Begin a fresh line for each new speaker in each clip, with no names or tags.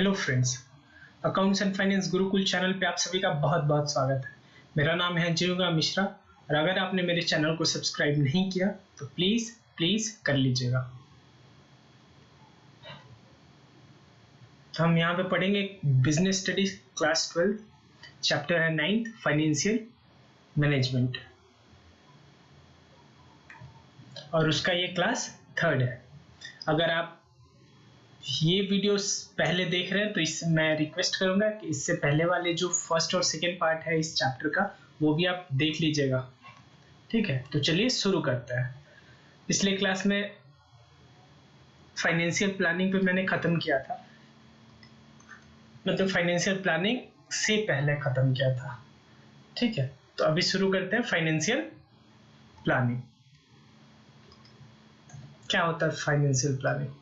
Hello friends, accounts and finance Gurukul channel पे आप सभी का बहुत बहुत स्वागत है। मेरा नाम है जीवा मिश्रा और अगर आपने मेरे चैनल को सब्सक्राइब नहीं किया तो प्लीज प्लीज कर लीजिएगा। तो हम यहाँ पे पढ़ेंगे बिजनेस स्टडीज क्लास 12, चैप्टर है 9 फाइनेंशियल मैनेजमेंट और उसका ये क्लास 3 है। अगर आप ये वीडियोस पहले देख रहे हैं तो इससे मैं रिक्वेस्ट करूंगा कि इससे पहले वाले जो फर्स्ट और सेकंड पार्ट है इस चैप्टर का वो भी आप देख लीजिएगा। ठीक है, तो चलिए शुरू करते हैं। पिछले क्लास में फाइनेंशियल प्लानिंग पे मैंने खत्म किया था, मतलब फाइनेंशियल प्लानिंग से पहले खत्म किया था। ठीक है, तो अभी शुरू करते हैं फाइनेंशियल प्लानिंग। क्या होता है फाइनेंशियल प्लानिंग?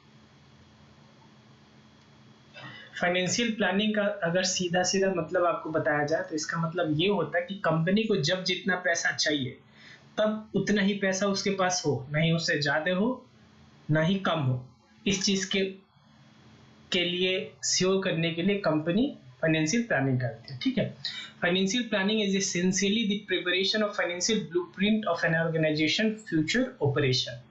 फाइनेंशियल प्लानिंग का अगर सीधा सीधा मतलब आपको बताया जाए तो इसका मतलब ये होता है कि कंपनी को जब जितना पैसा चाहिए तब उतना ही पैसा उसके पास हो, ना ही उससे ज्यादा हो ना ही कम हो। इस चीज के लिए श्योर करने के लिए कंपनी फाइनेंशियल प्लानिंग करती है। ठीक है, financial planning is essentially the preparation of financial blueprint of an organization future operation.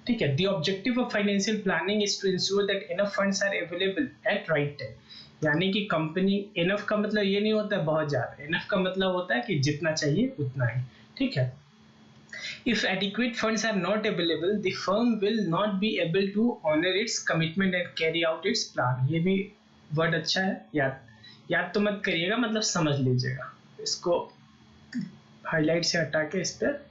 ठीक है, the objective of financial planning is to ensure that enough funds are available at right time. यानी कि company, enough का मतलब ये नहीं होता है बहुत ज्यादा, इनफ का मतलब होता है कि जितना चाहिए उतना ही। ठीक है, if adequate funds are not available the firm will not be able to honor its commitment and carry out its plan। ये भी वर्ड अच्छा है, याद तो मत करिएगा, मतलब समझ लीजिएगा। इसको हाईलाइट से हटा के इस पर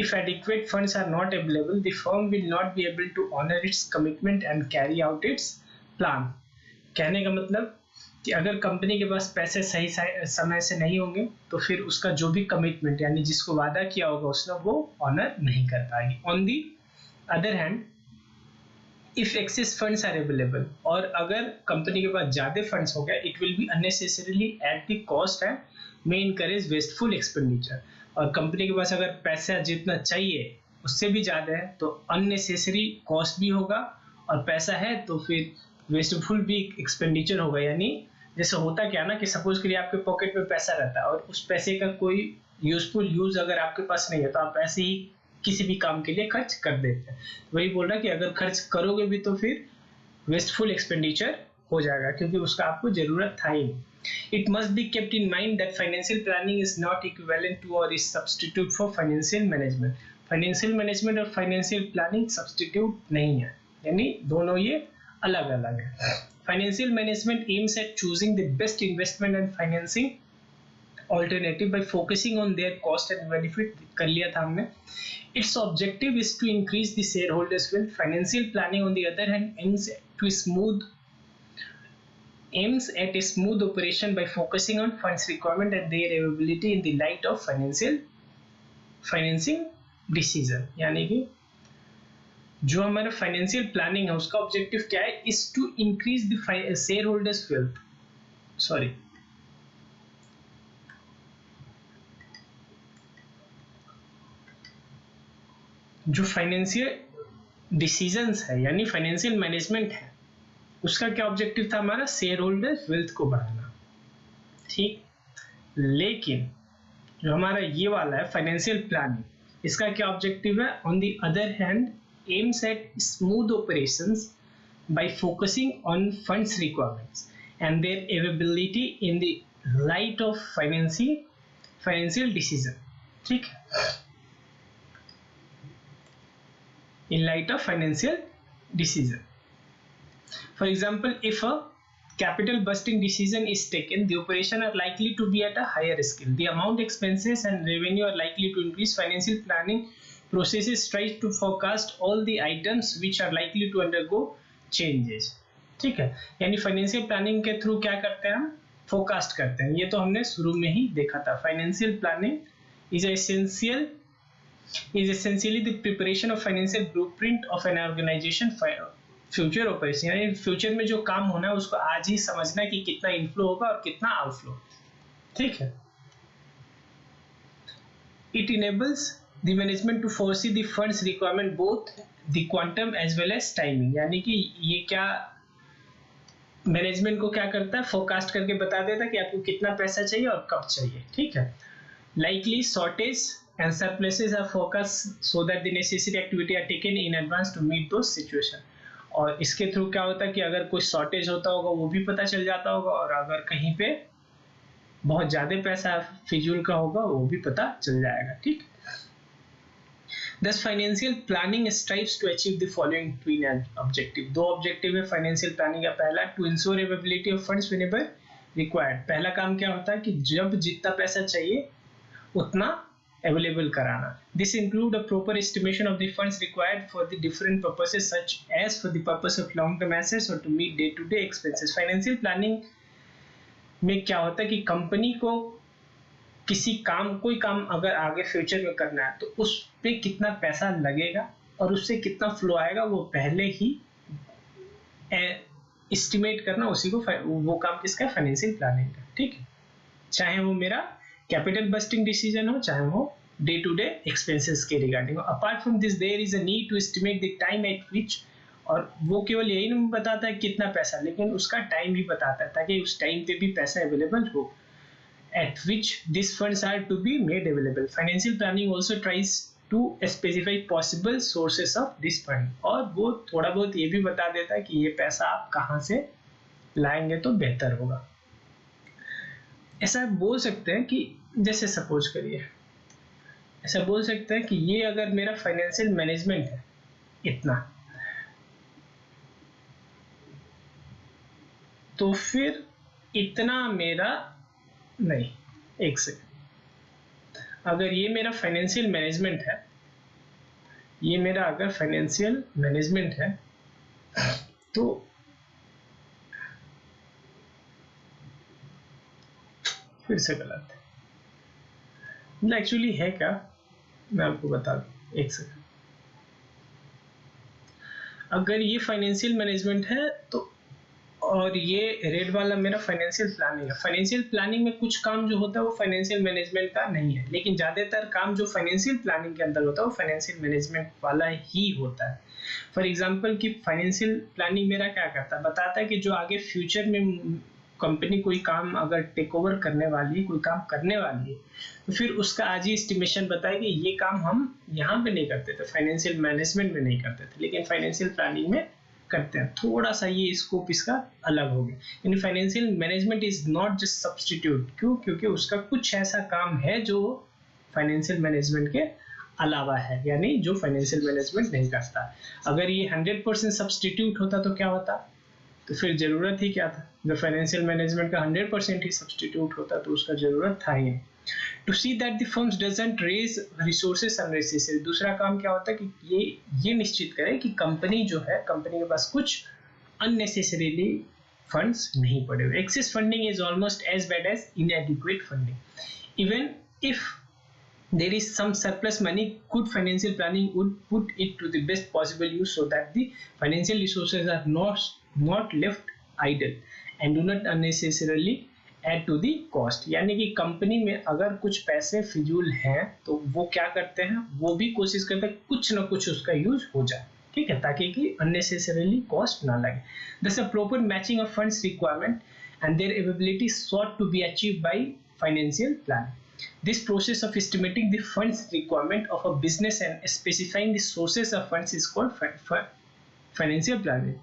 If adequate funds are not available, the firm will not be able to honor its commitment and carry out its plan। कहने का मतलब कि अगर कंपनी के पास पैसे सही समय से नहीं होंगे तो फिर उसका जो भी कमिटमेंट यानी जिसको वादा किया होगा उसने वो ऑनर नहीं कर पाएगी। On the other hand, if excess funds are available, और अगर कंपनी के पास ज्यादा फंड्स हो गया, it will be unnecessarily at the cost and may encourage wasteful expenditure. और कंपनी के पास अगर पैसा जितना चाहिए उससे भी ज्यादा है तो अननेसेसरी कॉस्ट भी होगा, और पैसा है तो फिर वेस्टफुल भी एक्सपेंडिचर होगा। यानी जैसे होता क्या ना कि सपोज करिए आपके पॉकेट में पैसा रहता है और उस पैसे का कोई यूजफुल यूज अगर आपके पास नहीं है तो आप ऐसे ही किसी भी काम के लिए खर्च कर देते हैं। वही बोल रहा कि अगर खर्च करोगे भी तो फिर वेस्टफुल एक्सपेंडिचर हो जाएगा क्योंकि उसका आपको जरूरत था ही नहीं। It must be kept in mind that financial planning is not equivalent to or is substitute for financial management। Financial management और financial planning substitute नहीं है, यानी दोनों ये अलग अलग है। Financial management aims at choosing the best investment and financing alternative by focusing on their cost and benefit। कर लिया था हमने। Its objective is to increase the shareholders' wealth। Financial planning on the other hand aims at a smooth operation by focusing on funds requirement and their availability in the light of financing decision। यानी कि जो हमारा financial planning है उसका objective क्या है? Is to increase the share holders wealth, जो financial decisions है यानी फाइनेंशियल मैनेजमेंट है उसका क्या ऑब्जेक्टिव था? हमारा शेयर होल्डर वेल्थ को बढ़ाना। ठीक, लेकिन जो हमारा ये वाला है फाइनेंशियल प्लानिंग, इसका क्या ऑब्जेक्टिव है? On the other hand aims at smooth operations by focusing on funds requirements and their availability in the light of financial decision. ठीक, in light of financial decision। For example, if a capital busting decision is taken, the operation are likely to be at a higher scale, the amount expenses and revenue are likely to increase। Financial planning processes tries to forecast all the items which are likely to undergo changes। ठीक है, यानी financial planning के through क्या करते हैं? हम forecast करते हैं। ये तो हमने शुरू में ही देखा था। Financial planning is essentially the preparation of financial blueprint of an organization future operation. यानी फ्यूचर में जो काम होना है उसको आज ही समझना कि कितना इनफ्लो होगा और कितना आउटफ्लो। ठीक है, it enables the management to foresee the funds requirement both the quantum as well as timing. यानी कि ये क्या मैनेजमेंट को क्या करता है, फोरकास्ट करके बता देता है कि आपको कितना पैसा चाहिए और कब चाहिए, ठीक है। Likely shortage and surpluses are forecast so that the necessary activity are taken in advance to meet those situation. और इसके थ्रू क्या होता है कि अगर कोई शॉर्टेज होता होगा वो भी पता चल जाता होगा, और अगर कहीं पे बहुत ज्यादा पैसा फिजूल का होगा वो भी पता चल जाएगा, ठीक। Thus, financial planning strives to achieve the following twin objective. दो ऑब्जेक्टिव है फाइनेंशियल प्लानिंग का। पहला, to ensure availability of funds whenever required. पहला काम क्या होता है कि जब जितना पैसा चाहिए उतना अवेलेबल कराना। This include a proper estimation of the funds required for the different purposes such as for the purpose of long term assets और to meet day to day expenses. Financial planning में क्या होता है कि company को किसी काम, कोई काम अगर आगे फ्यूचर में करना है तो उस पे कितना पैसा लगेगा और उससे कितना फ्लो आएगा वो पहले ही एस्टिमेट करना, उसी को वो काम किसका, फाइनेंशियल प्लानिंग का, ठीक है। चाहे वो मेरा कैपिटल बस्टिंग डिसीजन हो, चाहे वो डे टू डे एक्सपेंसेस के रिगार्डिंग हो। Apart from this there is a need to estimate the time at which, और वो केवल यही नहीं बताता है कितना पैसा, लेकिन उसका टाइम भी बताता है ताकि उस टाइम पे भी पैसा अवेलेबल हो at which these funds are to be made available. Financial planning also tries to specify possible sources of this fund, और वो थोड़ा बहुत ये भी बता देता है कि ये पैसा आप कहाँ से लाएंगे तो बेहतर होगा। ऐसा बोल सकते हैं कि जैसे सपोज करिए, ऐसा बोल सकते हैं कि ये अगर मेरा फाइनेंशियल मैनेजमेंट है इतना, तो फिर इतना मेरा नहीं, एक सेकंड, अगर ये मेरा फाइनेंशियल मैनेजमेंट है, ये मेरा अगर फाइनेंशियल मैनेजमेंट है तो फिर से गलत है, मतलब एक्चुअली है क्या, मैं आपको बता दूं, एक सेकंड। अगर ये फाइनेंशियल मैनेजमेंट है तो, और ये रेड वाला मेरा फाइनेंशियल प्लानिंग है। फाइनेंशियल प्लानिंग में कुछ काम जो होता है वो फाइनेंशियल मैनेजमेंट का नहीं है, लेकिन ज्यादातर काम जो फाइनेंशियल प्लानिंग के अंदर होता है वो फाइनेंशियल मैनेजमेंट वाला ही होता है। फॉर एग्जांपल कि फाइनेंशियल प्लानिंग मेरा क्या करता है, बताता है कि जो आगे फ्यूचर में कंपनी कोई काम अगर टेक ओवर करने वाली है, कोई काम करने वाली है, तो फिर उसका आज ही एस्टिमेशन बताए कि ये काम हम यहाँ पे नहीं करते थे, फाइनेंशियल मैनेजमेंट में नहीं करते थे, लेकिन फाइनेंशियल प्लानिंग में करते हैं। थोड़ा सा ये स्कोप इसका अलग हो गया, यानी financial management is not just substitute. क्यों? क्योंकि उसका कुछ ऐसा काम है जो फाइनेंशियल मैनेजमेंट के अलावा है, यानी जो फाइनेंशियल मैनेजमेंट नहीं करता। अगर ये 100% सब्सटीट्यूट होता तो क्या होता, तो फिर जरूरत ही क्या था, जब फाइनेंशियल मैनेजमेंट का 100% ही सब्सटीट्यूट होता तो उसका जरूरत था ही। To see that the firms doesn't raise resources unnecessary, दूसरा काम क्या होता है कि ये निश्चित करे कि कंपनी जो है, कंपनी के पास कुछ अननेसेसरीली फंड्स नहीं पड़े हुए। Excess funding is almost as bad as inadequate funding. Even if there is some surplus money, good financial planning would put it to the best possible use so that the financial resources are not left idle and do not unnecessarily add to the cost। यानी कि company में अगर कुछ पैसे फिजूल हैं तो वो क्या करते हैं, वो भी कोशिश करते हैं कुछ ना कुछ उसका यूज हो जाए, ठीक है, ताकि कि unnecessarily कॉस्ट ना लगे। Thus a proper matching of funds requirement and their availability sought to be achieved by financial planning. This process of estimating the funds requirement of a business and specifying the sources of funds is called financial planning.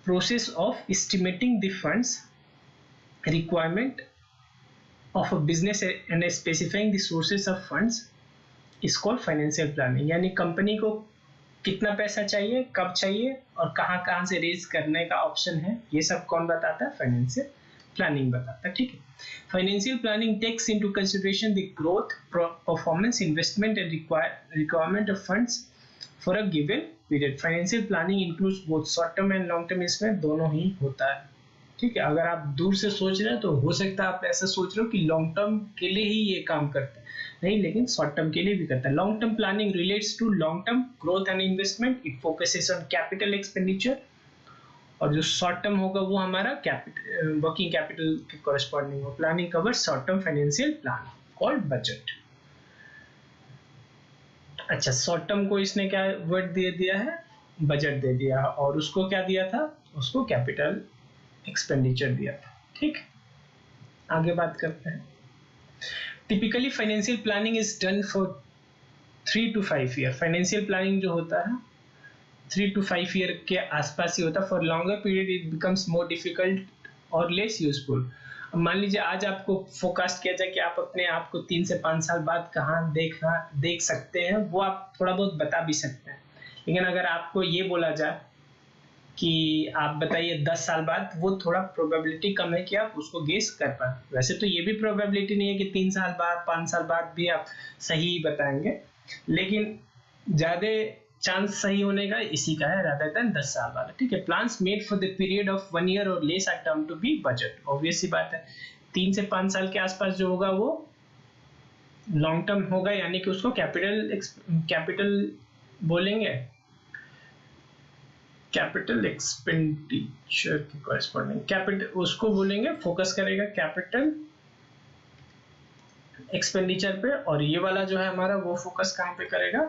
Process of estimating the funds requirement of a business and specifying the sources of funds is called financial planning। यानी company को कितना पैसा चाहिए, कब चाहिए और कहाँ कहाँ से रेज करने का ऑप्शन है, ये सब कौन बताता है, फाइनेंशियल प्लानिंग बताता है, ठीक है। Financial planning takes into consideration the growth, performance, investment and requirement of funds for a given period. Financial planning includes both short term and long term, इसमें दोनों ही होता है, ठीक है। अगर आप दूर से सोच रहे हैं तो हो सकता है आप ऐसा सोच रहे हो कि लॉन्ग टर्म के लिए ही ये काम करते हैं, नहीं, लेकिन शॉर्ट टर्म के लिए भी करता है। Long term planning relates to long term growth and investment, it focuses on capital expenditure, और जो शॉर्ट टर्म होगा वो हमारा वर्किंग कैपिटल के कॉरेस्पॉन्डिंग हो। Planning covers short term financial plan called budget. अच्छा, शॉर्ट टर्म को इसने क्या वर्ड दे दिया है, बजट दे दिया, और उसको क्या दिया था, उसको कैपिटल एक्सपेंडिचर दिया था। ठीक, आगे बात करते हैं। Typically financial planning is done for 3 to 5 year. Financial planning जो होता है 3 to 5 ईयर के आसपास ही होता है। For longer period it becomes more difficult और लेस यूजफुल। मान लीजिए आज आपको फोरकास्ट किया जाए कि आप अपने आप को 3 से 5 साल बाद कहाँ देख सकते हैं, वो आप थोड़ा बहुत बता भी सकते हैं। लेकिन अगर आपको ये बोला जाए कि आप बताइए 10 साल बाद, वो थोड़ा प्रोबेबिलिटी कम है कि आप उसको गेस कर पाए। वैसे तो ये भी प्रोबेबिलिटी नहीं है कि 3 साल बाद 5 साल बाद भी आप सही बताएंगे, लेकिन ज्यादा चांस सही होने का इसी का है रादर देन 10 साल वाला। ठीक है, plans made for the period of 1 year और less are term to be budget. Obvious सी बात है, 3 से 5 साल के आसपास जो होगा वो लॉन्ग टर्म होगा, यानी कि उसको कैपिटल बोलेंगे, कैपिटल एक्सपेंडिचर की कॉरेस्पॉन्डिंग कैपिटल उसको बोलेंगे, फोकस करेगा कैपिटल एक्सपेंडिचर पे। और ये वाला जो है हमारा, वो फोकस कहां पे करेगा,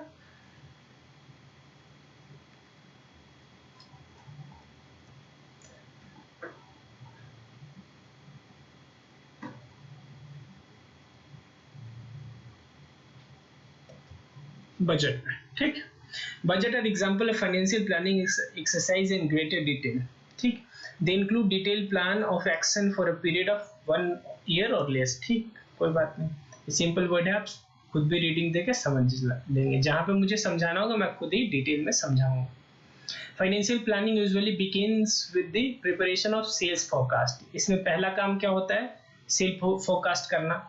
बजट में। ठीक, budget are example of financial planning exercise in greater detail. ठीक, they include detail plan of action for a period of 1 year और लेस। ठीक, कोई बात नहीं, सिंपल वर्ड है, आप खुद भी रीडिंग देके समझ लेंगे। जहां पे मुझे समझाना होगा मैं खुद ही डिटेल में समझाऊंगा। Financial planning usually begins with the preparation of sales forecast. इसमें पहला काम क्या होता है, सेल फोरकास्ट करना।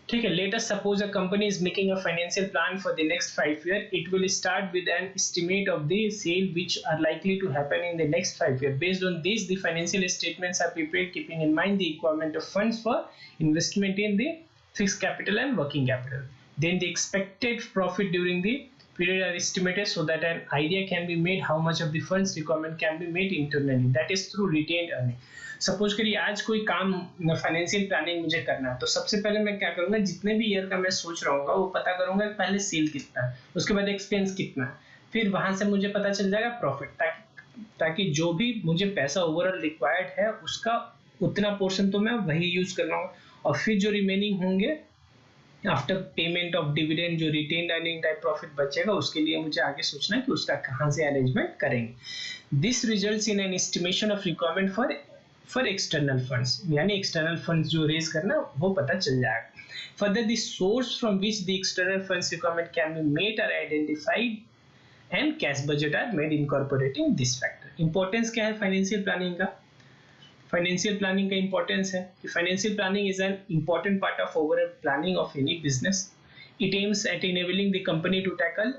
ठीक है, let us suppose a company is making a financial plan for the next 5 years. It will start with an estimate of the sale which are likely to happen in the next 5 years. Based on this, the financial statements are prepared keeping in mind the requirement of funds for investment in the fixed capital and working capital. Then the expected profit during the period are estimated so that an idea can be made how much of the funds requirement can be made internally, that is through retained earning. Suppose करिए आज कोई काम financial planning मुझे करना है, तो सबसे पहले मैं क्या करूंगा, जितने भी ईयर का मैं सोच रहा हूँ वो पता करूंगा पहले सेल कितना है, उसके बाद एक्सपेंस कितना है, फिर वहां से मुझे पता चल जाएगा प्रॉफिट, ताकि जो भी मुझे पैसा ओवरऑल रिक्वायर्ड है उसका उतना पोर्शन तो मैं वही यूज कर रहा हूँ। और फिर जो रिमेनिंग होंगे आफ्टर पेमेंट ऑफ डिविडेंड, जो रिटेन अर्निंग टाइप प्रॉफिट बचेगा, उसके लिए मुझे आगे सोचना है कि उसका कहाँ से अरेंजमेंट करेंगे। This results in an estimation of requirement for external funds, यानी एक्सटर्नल फंड्स जो रेज करना वो पता चल जाएगा। Further the source from which the external funds requirement can be made are identified and cash budget are made incorporating this factor. Importance क्या है financial planning का, फाइनेंशियल प्लानिंग का इंपॉर्टेंस है कि financial planning is an important part of overall planning of any business. It aims at enabling the company to tackle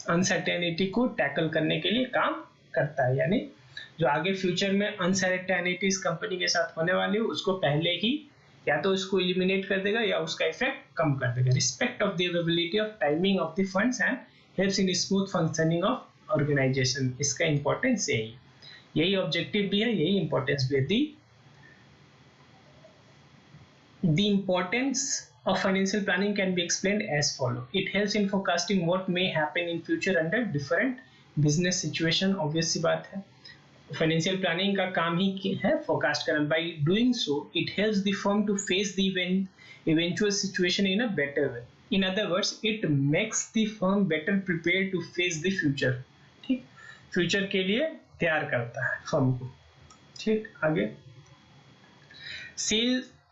uncertainty को tackle करने के लिए काम करता है, यानी जो आगे फ्यूचर में अनसर्टेनिटीज कंपनी के साथ होने वाली हो उसको पहले ही या तो उसको इलिमिनेट कर देगा या उसका इफेक्ट कम कर देगा। Respect of the availability of timing of the funds and helps in smooth functioning of organization. इसका इंपॉर्टेंस यही ऑब्जेक्टिव भी है, यही इंपॉर्टेंस भी है। The importance of financial planning can be explained as follows. It helps in forecasting what may happen in future under different business situation. Obvious सी बात है, financial planning का काम ही है फोरकास्ट करना। By doing so it helps the firm to face the eventual situation in a better way. In other words it makes the firm better prepare to face the future. ठीक, future के लिए तैयार करता है firm को। ठीक, आगे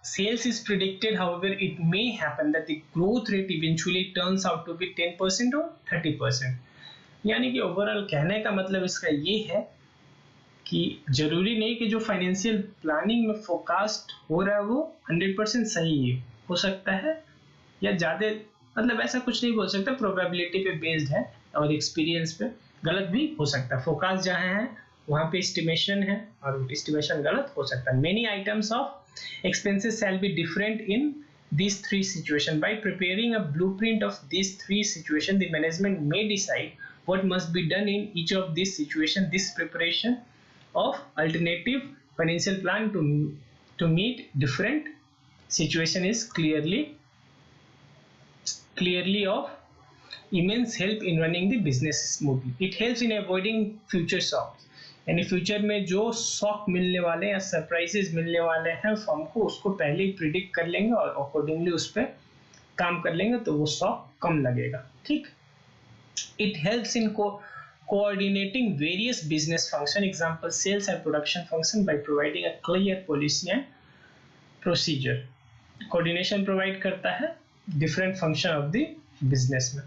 Sales is predicted, however, it may happen that the growth rate eventually turns out to be 10% or 30%. यानी कि ओवरऑल कहने का मतलब इसका ये है कि जरूरी नहीं कि जो फाइनेंशियल प्लानिंग में फोरकास्ट हो रहा है वो 100% सही है, हो सकता है या ज्यादा, मतलब ऐसा कुछ नहीं बोल सकता, प्रोबेबिलिटी पे बेस्ड है और एक्सपीरियंस पे, गलत भी हो सकता है। फोरकास्ट जहाँ है वहाँ पे एस्टिमेशन है और एस्टिमेशन गलत हो सकता है। Many items of expenses shall be different in these three situations. By preparing a blueprint of these three situations, the management may decide what must be done in each of these situations. This preparation of alternative financial plan to meet different situation is clearly of immense help in running the business smoothly. It helps in avoiding future shocks. यानी future में जो shock मिलने वाले या surprises मिलने वाले हैं firm को, उसको पहले ही प्रिडिक्ट कर लेंगे और अकॉर्डिंगली उस पर काम कर लेंगे, तो वो शॉक कम लगेगा. ठीक. It helps in coordinating various business function, example sales and production function, by providing a clear policy and procedure. Coordination provide करता है different function of the business में.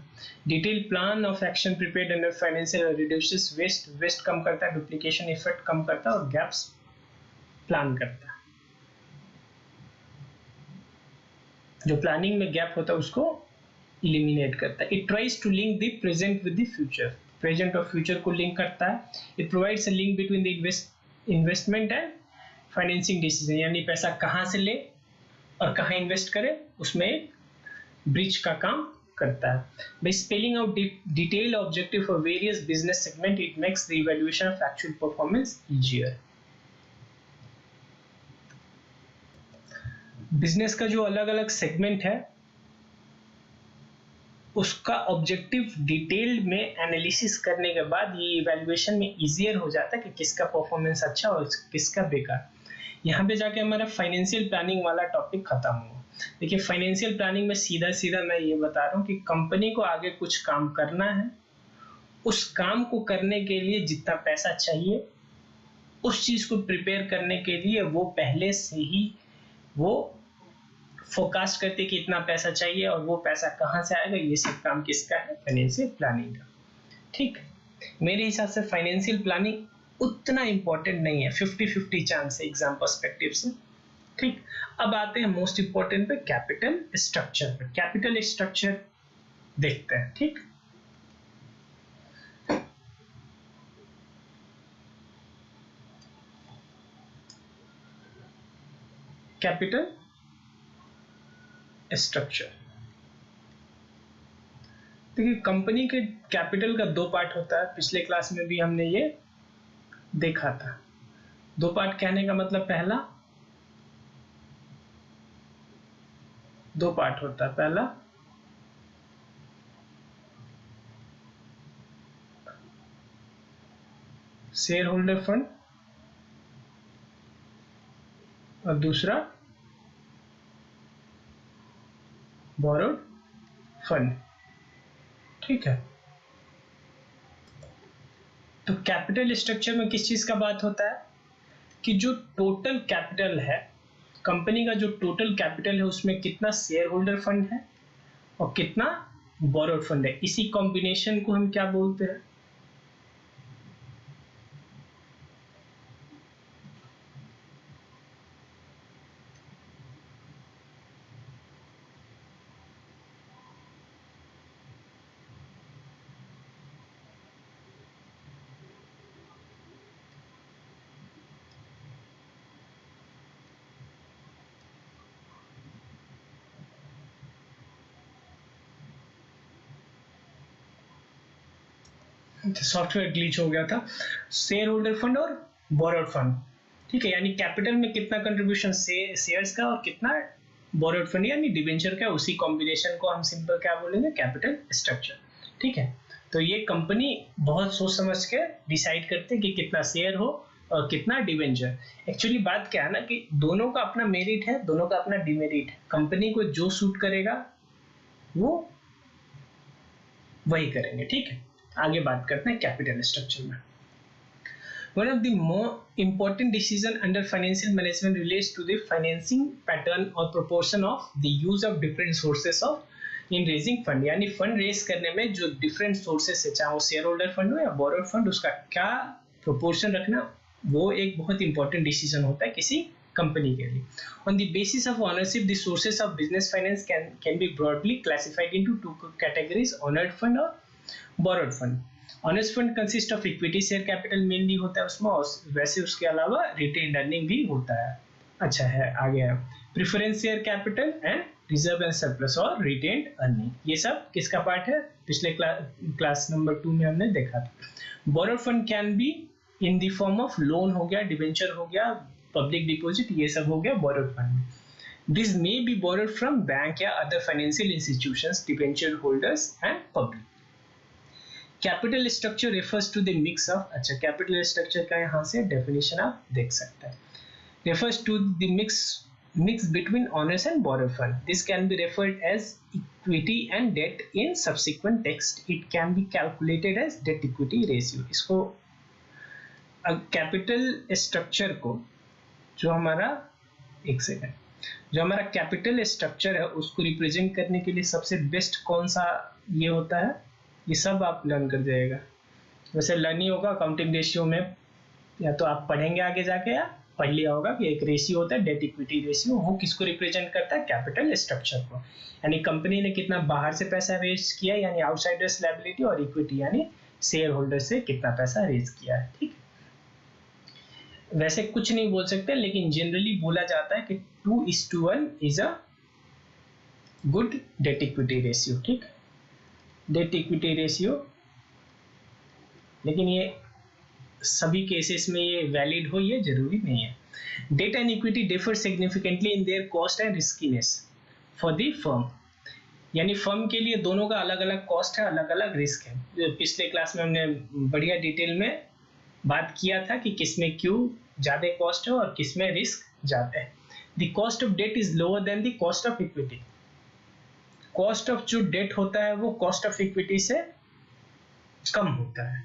Detailed plan of action prepared under financial reduces waste कम करता है, duplication effect कम करता है और gaps plan करता है. जो प्लानिंग में गैप होता है उसको eliminate करता है. It tries to link the present with the future. Present और फ्यूचर को लिंक करता है. It provides a link between the investment and financing decision, यानी पैसा कहाँ से ले और कहाँ इन्वेस्ट करे, उसमें एक ब्रिज का काम करता है. By spelling out detailed objective for various business segment, it makes the evaluation of actual performance easier. Business का जो अलग अलग सेगमेंट है उसका ऑब्जेक्टिव डिटेल में एनालिसिस करने के बाद ये इवैल्यूएशन में इजियर हो जाता है कि किसका परफॉर्मेंस अच्छा और किसका बेकार. यहाँ पे जाके हमारा फाइनेंशियल प्लानिंग वाला टॉपिक खत्म हुआ. देखिए, फाइनेंशियल प्लानिंग में सीधा सीधा मैं ये बता रहा हूँ कि कंपनी को आगे कुछ काम करना है, उस काम को करने के लिए जितना पैसा चाहिए, उस चीज को प्रिपेयर करने के लिए वो पहले से ही वो फोरकास्ट करते कि इतना पैसा चाहिए और वो पैसा कहाँ से आएगा. ये सब काम किसका है? फाइनेंशियल प्लानिंग का. ठीक. मेरे हिसाब से फाइनेंशियल प्लानिंग उतना इंपॉर्टेंट नहीं है, 50-50 चांस है एग्जाम पर्सपेक्टिव से. ठीक. अब आते हैं मोस्ट इंपॉर्टेंट पे, कैपिटल स्ट्रक्चर पे. कैपिटल स्ट्रक्चर देखते हैं. ठीक. Capital structure. देखिए, कंपनी के कैपिटल का 2 पार्ट होता है. पिछले क्लास में भी हमने ये देखा था. 2 पार्ट कहने का मतलब, पहला 2 पार्ट होता है. पहला शेयर होल्डर फंड और दूसरा बोरोड फंड. ठीक है. तो कैपिटल स्ट्रक्चर में किस चीज का बात होता है कि जो टोटल कैपिटल है कंपनी का, जो टोटल कैपिटल है उसमें कितना शेयर होल्डर फंड है और कितना बोरोड फंड है. इसी कॉम्बिनेशन को हम क्या बोलते हैं? सॉफ्टवेयर ग्लिच हो गया था. शेयर होल्डर फंड और बोरोड फंड. ठीक है. यानी कैपिटल में कितना कंट्रीब्यूशन शेयर्स का और कितना बोरोड फंड यानी डिबेंचर का, उसी कॉम्बिनेशन को हम सिंपल क्या बोलेंगे? Capital structure. ठीक है. तो ये कंपनी बहुत सोच समझ के डिसाइड करते हैं कि कितना शेयर हो और कितना डिबेंचर. एक्चुअली बात क्या है ना कि दोनों का अपना मेरिट है, दोनों का अपना डिमेरिट है. कंपनी को जो सूट करेगा वो वही करेंगे. ठीक है. आगे बात करते हैं कैपिटल स्ट्रक्चर में. One of the more important decision under financial management relates to the financing pattern or proportion of the use of different sources of in raising fund. यानी फंड रेज करने में जो डिफरेंट सोर्सेस है, चाहे वो share holder fund हो या borrowed fund, उसका क्या प्रोपोर्शन रखना, वो एक बहुत इंपॉर्टेंट डिसीजन होता है किसी कंपनी के लिए. On the basis of ownership, the sources of business finance can be broadly classified into 2 categories: owned fund और borrowed fund. Honest fund consist of equity share capital mainly होता है उसमें, और वैसे उसके अलावा रिटेन अर्निंग भी होता है. अच्छा है. आगे है preference share capital and reserve and surplus और रिटेन अर्निंग. ये सब किसका पार्ट है? पिछले क्लास नंबर 2 में हमने देखा था. Borrowed fund can be in the form of loan हो गया, डिबेंचर हो गया, पब्लिक डिपॉजिट, ये सब हो गया borrowed fund. This may be borrowed from bank या other financial institutions, debenture holders and public. Capital structure refers to the mix of, अच्छा कैपिटल स्ट्रक्चर का यहाँ से डेफिनेशन आप देख सकते हैं, refers to the mix between owners and borrower fund. This can be referred as equity and debt in subsequent text. It can be calculated as debt equity ratio. इसको capital structure को जो हमारा एक second जो हमारा capital structure है उसको represent करने के लिए सबसे बेस्ट कौन सा ये होता है, ये सब आप लर्न कर जाएगा। वैसे लर्न ही होगा अकाउंटिंग रेशियो में, या तो आप पढ़ेंगे आगे जाके या पढ़ लिया होगा कि एक रेशियो होता है डेट इक्विटी रेशियो, वो किसको रिप्रेजेंट करता है, कैपिटल स्ट्रक्चर को, यानी कंपनी ने कितना बाहर से पैसा रेज किया यानी आउटसाइडर्स लायबिलिटी, और इक्विटी यानी शेयर होल्डर से कितना पैसा रेज किया है। ठीक, वैसे कुछ नहीं बोल सकते लेकिन जनरली बोला जाता है कि 2:1 is a good debt equity ratio. ठीक, डेट इक्विटी रेशियो, लेकिन ये सभी केसेस में ये वैलिड हो ये जरूरी नहीं है। Debt and equity differ significantly in their cost and riskiness for the firm, यानी फर्म के लिए दोनों का अलग अलग कॉस्ट है, अलग अलग रिस्क है। पिछले क्लास में हमने बढ़िया डिटेल में बात किया था कि किसमें क्यों ज्यादा कॉस्ट है और किसमें रिस्क ज्यादा है। The cost of debt is lower than the cost of equity, cost of जो डेट होता है वो कॉस्ट ऑफ इक्विटी से कम होता है।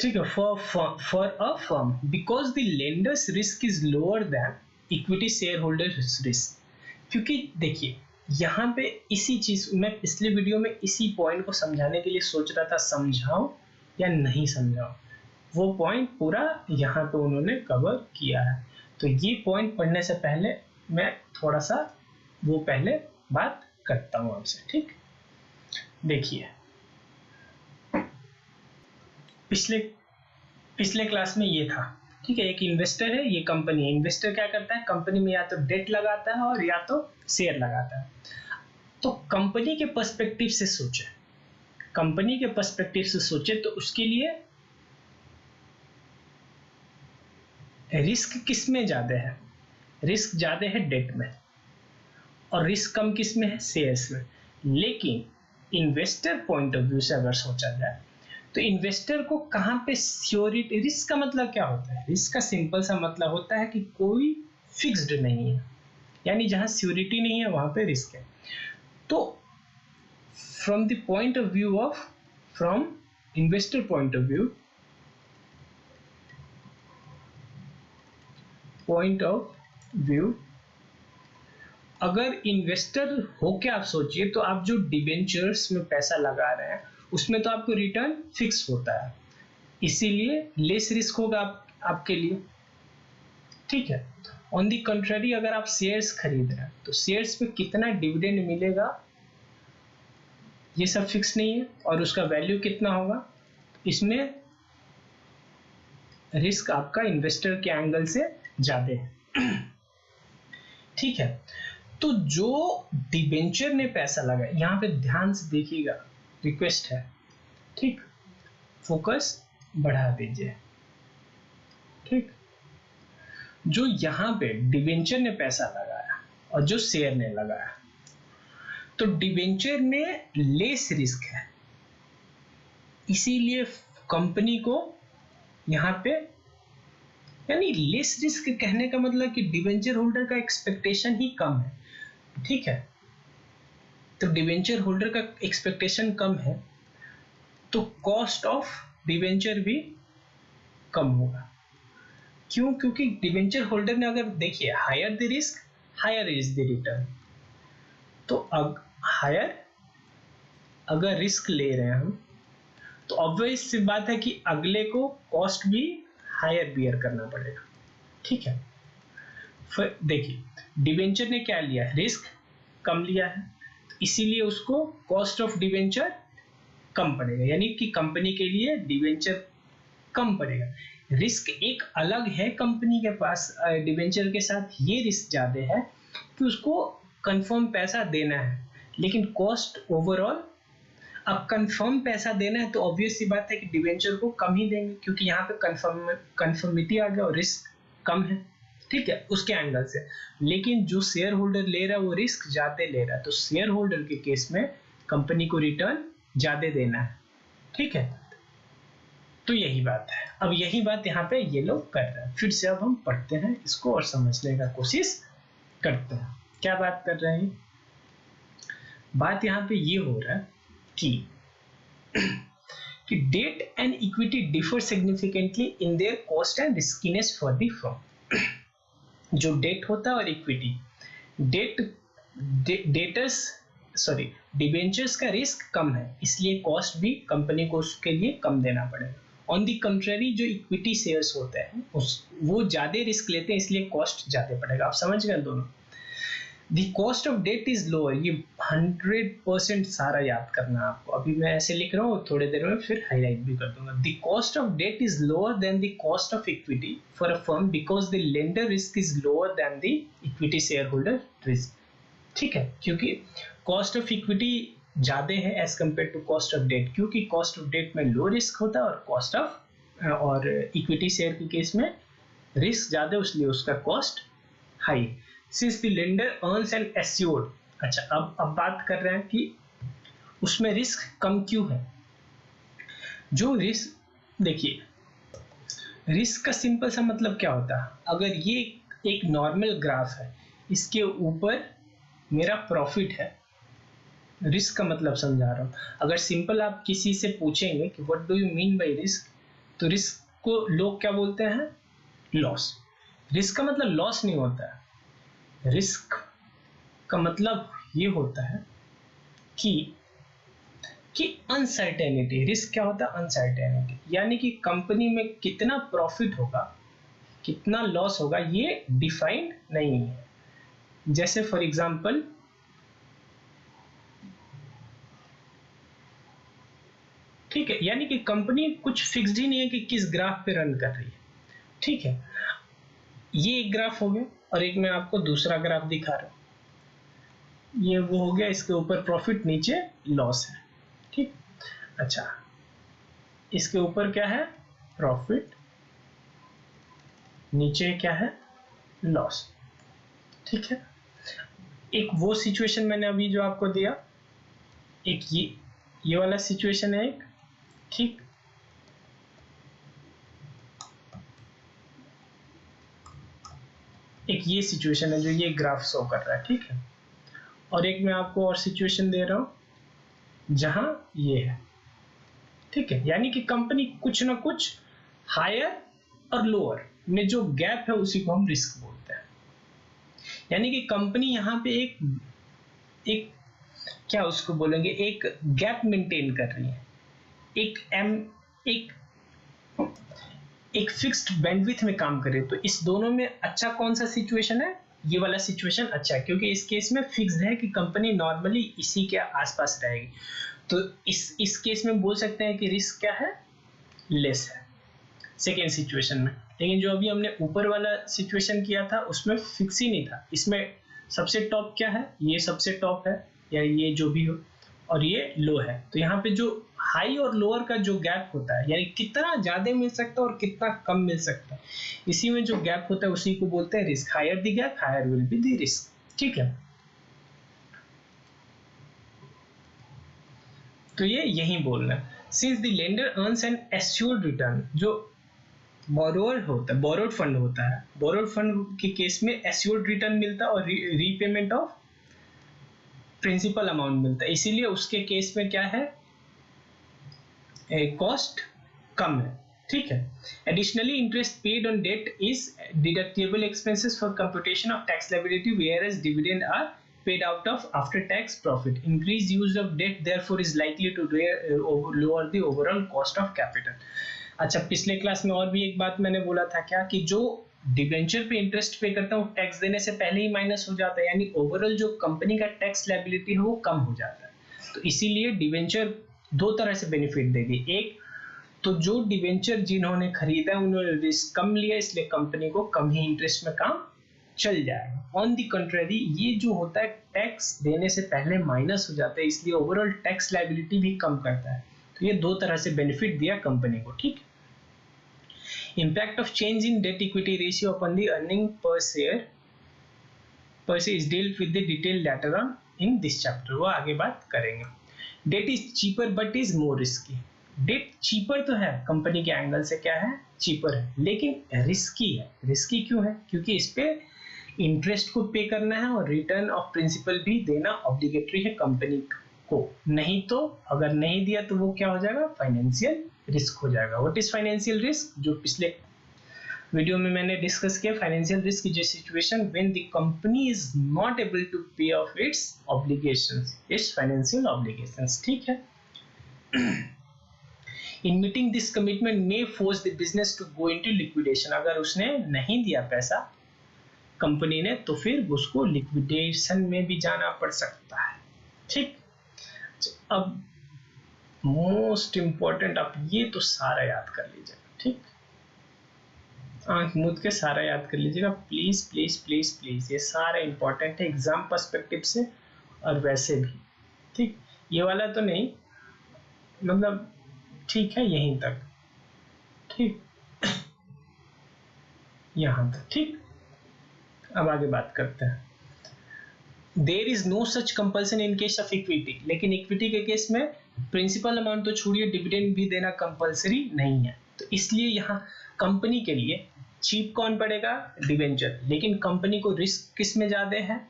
ठीक है, for a firm because the lenders risk is lower then equity share holder risk. क्योंकि देखिए यहाँ पे इसी चीज मैं पिछले वीडियो में इसी पॉइंट को समझाने के लिए सोच रहा था, समझाऊं या नहीं समझाऊं, वो पॉइंट पूरा यहाँ पे उन्होंने कवर किया है। तो ये पॉइंट पढ़ने से पहले मैं थोड़ा सा वो पहले बात करता हूं आपसे। ठीक, देखिए पिछले क्लास में ये था, ठीक है, एक इन्वेस्टर है, ये कंपनी है। इन्वेस्टर क्या करता है, कंपनी में या तो डेट लगाता है और या तो शेयर लगाता है। तो कंपनी के पर्सपेक्टिव से सोचे, कंपनी के पर्सपेक्टिव से सोचे तो उसके लिए रिस्क किस में ज्यादा है, रिस्क ज्यादा है डेट में, और रिस्क कम किस में है, शेयर्स में। लेकिन इन्वेस्टर पॉइंट ऑफ व्यू से अगर सोचा जाए तो इन्वेस्टर को कहां पे श्योरिटी, रिस्क का मतलब क्या होता है, रिस्क का सिंपल सा मतलब होता है कि कोई फिक्स्ड नहीं है, यानी जहां श्योरिटी नहीं है वहां पे रिस्क है। तो from the point of view of, from investor point of view, अगर इन्वेस्टर हो के आप सोचिए तो आप जो डिबेंचर्स में पैसा लगा रहे हैं उसमें तो आपको रिटर्न फिक्स होता है, इसीलिए लेस रिस्क होगा आपके लिए। ठीक है, ऑन दी कंट्रारी अगर आप शेयर्स खरीद रहे हैं तो शेयर्स पे कितना डिविडेंड मिलेगा ये सब फिक्स नहीं है, और उसका वैल्यू कितना होगा, इसमें रिस्क आपका इन्वेस्टर के एंगल से ज्यादा है। ठीक है, तो जो डिबेंचर ने पैसा लगाया, यहां पे ध्यान से देखिएगा, रिक्वेस्ट है, ठीक, फोकस बढ़ा दीजिए। ठीक, जो यहां पे डिबेंचर ने पैसा लगाया और जो शेयर ने लगाया, तो डिबेंचर में लेस रिस्क है, इसीलिए कंपनी को यहां पे, यानी लेस रिस्क कहने का मतलब कि डिबेंचर होल्डर का एक्सपेक्टेशन ही कम है। ठीक है, तो डिबेंचर होल्डर का एक्सपेक्टेशन कम है तो कॉस्ट ऑफ डिबेंचर भी कम होगा। क्यों, क्योंकि डिबेंचर होल्डर ने, अगर देखिए higher the risk higher is the return, तो हायर अगर रिस्क ले रहे हैं हम तो ऑब्वियस सी बात है कि अगले को कॉस्ट भी हायर बियर करना पड़ेगा। ठीक है, फिर देखिए डिबेंचर ने क्या लिया, रिस्क कम लिया है, तो इसीलिए उसको कॉस्ट ऑफ डिबेंचर कम पड़ेगा, यानी कि कंपनी के लिए डिबेंचर कम पड़ेगा। रिस्क एक अलग है कंपनी के पास, डिबेंचर के साथ ये रिस्क ज्यादा है कि उसको कंफर्म पैसा देना है, लेकिन कॉस्ट ओवरऑल, अब कंफर्म पैसा देना है तो ऑब्वियस सी बात है कि डिबेंचर को कम ही देंगे, क्योंकि यहाँ पे कंफर्मिटी आ गया और रिस्क कम है। ठीक है, उसके एंगल से। लेकिन जो शेयर होल्डर ले रहा है वो रिस्क ज्यादा ले रहा है, तो शेयर होल्डर के केस में कंपनी को रिटर्न ज्यादा देना है, ठीक है। तो यही बात है। अब यही बात यहाँ पे ये लोग कर रहे हैं। फिर से अब हम पढ़ते हैं इसको और समझने का कोशिश करते हैं। क्या बात कर रहे हैं? बात यहाँ पे ये हो रहा है कि debt and equity differ significantly in their cost and riskiness for the firm. जो डेट होता है और इक्विटी, डिबेंचर्स का रिस्क कम है, इसलिए कॉस्ट भी कंपनी को उसके लिए कम देना पड़ेगा। ऑन दी कंट्ररी जो इक्विटी शेयर्स होते हैं वो ज्यादा रिस्क लेते हैं, इसलिए कॉस्ट ज्यादा पड़ेगा। आप समझ गए दोनों। The cost of debt is lower, ये 100% सारा याद करना आपको। अभी मैं ऐसे लिख रहा हूँ, थोड़ी देर में फिर हाईलाइट भी कर दूंगा। The cost of debt is lower than the cost of equity for a firm because the lender risk is lower than the equity share holder risk, ठीक है। क्योंकि कॉस्ट ऑफ इक्विटी ज्यादा है as compare to cost of debt, क्योंकि cost of debt में low risk होता है और इक्विटी शेयर के केस में रिस्क ज्यादा, इसलिए उसका cost high. Since the lender earns and assured, अच्छा अब बात कर रहे हैं कि उसमें रिस्क कम क्यों है। जो रिस्क, देखिए रिस्क का सिंपल सा मतलब क्या होता है। अगर ये एक नॉर्मल ग्राफ है, इसके ऊपर मेरा प्रॉफिट है, रिस्क का मतलब समझा रहा हूं। अगर सिंपल आप किसी से पूछेंगे कि what do you mean by risk, तो रिस्क को लोग क्या बोलते हैं? लॉस। रिस्क का मतलब लॉस नहीं होता है। रिस्क का मतलब ये होता है कि अनसर्टेनिटी। रिस्क क्या होता है? अनसर्टेनिटी, यानी कि कंपनी में कितना प्रॉफिट होगा, कितना लॉस होगा, ये डिफाइंड नहीं है। जैसे फॉर एग्जांपल, ठीक है, यानी कि कंपनी कुछ फिक्स्ड ही नहीं है कि किस ग्राफ पे रन कर रही है, ठीक है। ये एक ग्राफ हो गया, और एक मैं आपको दूसरा ग्राफ दिखा रहा हूं। ये वो हो गया, इसके ऊपर प्रॉफिट, नीचे लॉस है, ठीक। अच्छा, इसके ऊपर क्या है? प्रॉफिट, नीचे क्या है? लॉस, ठीक है। एक वो सिचुएशन मैंने अभी जो आपको दिया, एक ये वाला सिचुएशन है एक, ठीक। एक ये सिचुएशन है जो ये ग्राफ शो कर रहा है, ठीक है। और एक मैं आपको और सिचुएशन दे रहा हूं जहां ये है, ठीक है। यानी कि कंपनी कुछ ना कुछ हायर और लोअर में जो गैप है उसी को हम रिस्क बोलते हैं। यानी कि कंपनी यहां पे एक क्या उसको बोलेंगे, एक गैप मेंटेन कर रही है, एक फिक्स्ड बैंडविड्थ में काम करे। तो इस दोनों में अच्छा कौन सा सिचुएशन है? ये वाला सिचुएशन अच्छा है, क्योंकि इस केस में फिक्स्ड है कि कंपनी नॉर्मली इसी के आसपास रहेगी। तो इस केस में बोल सकते हैं कि रिस्क क्या है? लेस है सेकेंड सिचुएशन में। लेकिन जो अभी हमने ऊपर वाला सिचुएशन किया था उसमें फिक्स ही नहीं था। इसमें सबसे टॉप क्या है? ये सबसे टॉप है, या ये जो भी हो, और ये लो है। तो यहाँ पे जो हाई और लोअर का जो गैप होता है, यानी कितना ज्यादा मिल सकता है और कितना कम मिल सकता है, इसी में जो गैप होता है उसी को बोलते हैं risk. Higher the gap, higher will be the risk, ठीक है। तो ये यही बोलना है। Since the lender earns an assured return, जो बोरोअर होता है, बोरोड फंड होता है, बोरोड फंड के केस में एश्योर्ड रिटर्न मिलता है और रीपेमेंट ऑफ प्रिंसिपल अमाउंट मिलता है, इसीलिए उसके केस में क्या है? कॉस्ट कम है, ठीक है। Additionally interest paid on debt is deductible expenses for computation of tax liability, whereas dividend are paid out of after tax profit. Increased use of debt therefore is likely to lower the overall cost of capital. अच्छा, पिछले class में और भी एक बात मैंने बोला था क्या, कि जो डिबेंचर पे इंटरेस्ट पे करता है वो टैक्स देने से पहले ही माइनस हो जाता है, यानी ओवरऑल जो कंपनी का टैक्स लायबिलिटी है वो कम हो जाता है। तो इसीलिए डिबेंचर दो तरह से बेनिफिट देगी। एक तो जो डिबेंचर जिन्होंने खरीदा उन्होंने रिस्क कम लिया, इसलिए कंपनी को कम ही इंटरेस्ट में काम चल जाएगा। ऑन द कंट्री, ये जो होता है टैक्स देने से पहले माइनस हो जाता है, इसलिए ओवरऑल टैक्स लायबिलिटी भी कम करता है। तो ये दो तरह से बेनिफिट दिया कंपनी को, ठीक। Impact of change in debt equity ratio upon the earning per share is dealt with the detail later on in this chapter, वो आगे बात करेंगे। Debt is cheaper but is more risky. Debt cheaper तो है, company के angle से क्या है, चीपर है, लेकिन रिस्की है। रिस्की क्यों है? क्योंकि इस पे इंटरेस्ट को पे करना है और रिटर्न ऑफ प्रिंसिपल भी देना ऑब्लिगेटरी है कंपनी को। नहीं तो अगर नहीं दिया तो वो क्या हो जाएगा, फाइनेंशियल रिस्क हो जाएगा। What is financial risk? जो पिछले वीडियो में मैंने डिस्कस किया, financial risk is a situation when the company is not able to pay off its obligations, its financial obligations. ठीक है। In meeting this commitment may force the business to go into liquidation. अगर उसने नहीं दिया पैसा company ने तो फिर उसको लिक्विडेशन में भी जाना पड़ सकता है। ठीक। अब मोस्ट इंपॉर्टेंट, आप ये तो सारा याद कर लीजिएगा। ठीक, आंख मूंद के सारा याद कर लीजिएगा प्लीज प्लीज प्लीज प्लीज। ये सारा इंपॉर्टेंट है एग्जाम पर्सपेक्टिव से और वैसे भी। ठीक, ये वाला तो नहीं, मतलब ठीक है यहीं तक। ठीक, यहां तक। ठीक, अब आगे बात करते हैं। There is no such compulsion in case of equity. लेकिन इक्विटी के केस में प्रिंसिपल अमाउंट तो छोड़िए, डिविडेंड भी देना कंपलसरी नहीं है। तो इसलिए यहाँ कंपनी के लिए चीप कौन पड़ेगा, डिवेंचर। लेकिन कंपनी को रिस्क किस में ज्यादा है,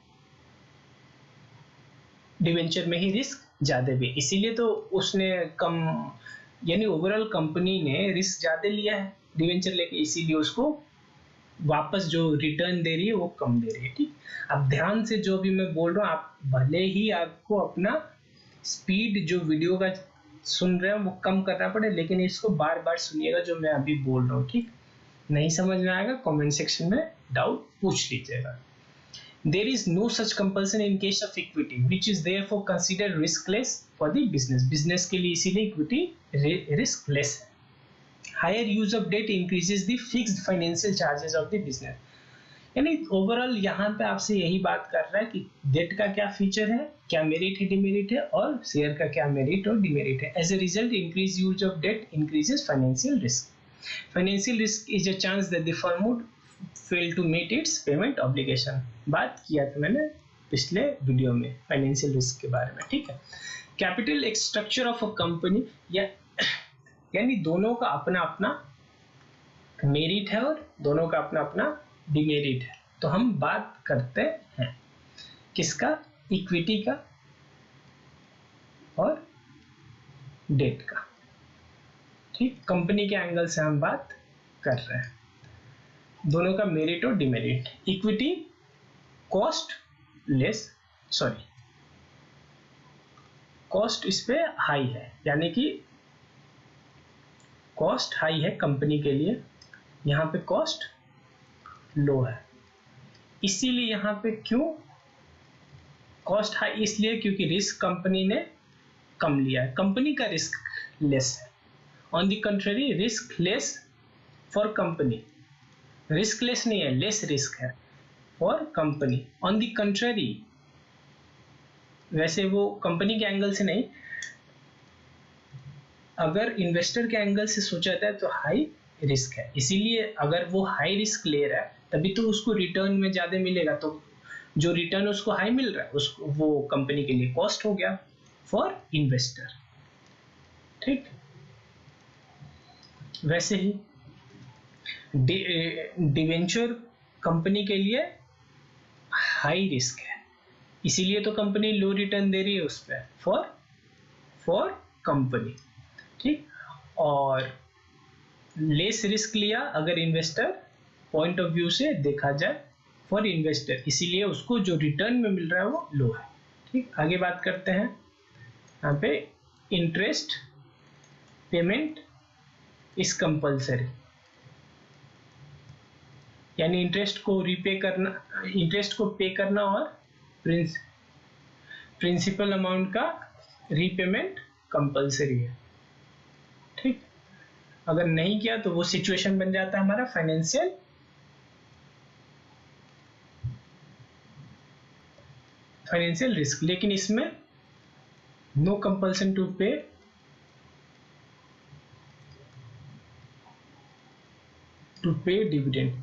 डिवेंचर में ही रिस्क ज्यादा भी, इसीलिए तो उसने कम, यानी ओवरऑल कंपनी ने रिस्क ज्यादा लिया है डिवेंचर लेके, इसीलिए उसको वापस जो रिटर्न दे रही है वो कम दे रही है। ठीक, अब ध्यान से जो भी मैं बोल रहा हूँ, आप भले ही आपको अपना स्पीड जो वीडियो का सुन रहे हैं वो कम करना पड़े, लेकिन इसको बार बार सुनिएगा जो मैं अभी बोल रहा हूँ। ठीक, नहीं समझ में आएगा कमेंट सेक्शन में डाउट पूछ लीजिएगा। There is no such compulsion in case of equity, which is therefore considered riskless for the business. Business के लिए इसीलिए equity riskless है। Higher use of debt increases the fixed financial charges of the business. यानी overall यहाँ पे आपसे यही बात कर रहा है कि डेट का क्या फीचर है, क्या मेरिट है, डिमेरिट है, और शेयर का क्या मेरिट और डिमेरिट है। As a result increase use of debt increases financial risk. Financial risk is a chance that the firm would fail to meet its payment obligation. बात किया था मैंने पिछले वीडियो में फाइनेंशियल रिस्क के बारे में। ठीक है। Capital structure of a company, यानी दोनों का अपना अपना मेरिट है और दोनों का अपना अपना डिमेरिट है। तो हम बात करते हैं किसका, इक्विटी का और डेट का। ठीक, कंपनी के एंगल से हम बात कर रहे हैं, दोनों का मेरिट और demerit. Equity cost less, sorry cost इस पे हाई है, यानी कि कॉस्ट हाई है कंपनी के लिए, यहाँ पे कॉस्ट लो है। इसीलिए यहाँ पे क्यों कॉस्ट हाई, इसलिए क्योंकि रिस्क कंपनी ने कम लिया है, कंपनी का रिस्क लेस है। On the country risk less for company, risk less नहीं है, लेस रिस्क है for company. On the country, वैसे वो कंपनी के एंगल से नहीं, अगर इन्वेस्टर के एंगल से सोचा जाता है तो हाई रिस्क है। इसीलिए अगर वो हाई रिस्क ले रहा है तभी तो उसको रिटर्न में ज्यादा मिलेगा, तो जो रिटर्न उसको हाई मिल रहा है उसको, वो कंपनी के लिए कॉस्ट हो गया फॉर इन्वेस्टर। ठीक, वैसे ही डिवेंचर कंपनी के लिए हाई रिस्क है, इसीलिए तो कंपनी लो रिटर्न दे रही है उस पर, फॉर कंपनी। ठीक, और लेस रिस्क लिया अगर इन्वेस्टर पॉइंट ऑफ व्यू से देखा जाए फॉर इन्वेस्टर, इसीलिए उसको जो रिटर्न में मिल रहा है वो लो है। ठीक, आगे बात करते हैं। यहाँ पे इंटरेस्ट पेमेंट इज कंपल्सरी, यानी इंटरेस्ट को रीपे करना, इंटरेस्ट को पे करना और प्रिंसिपल अमाउंट का रीपेमेंट कंपल्सरी है। ठीक, अगर नहीं किया तो वो सिचुएशन बन जाता है हमारा फाइनेंशियल रिस्क। लेकिन इसमें नो कंपल्सन टू पे डिविडेंड।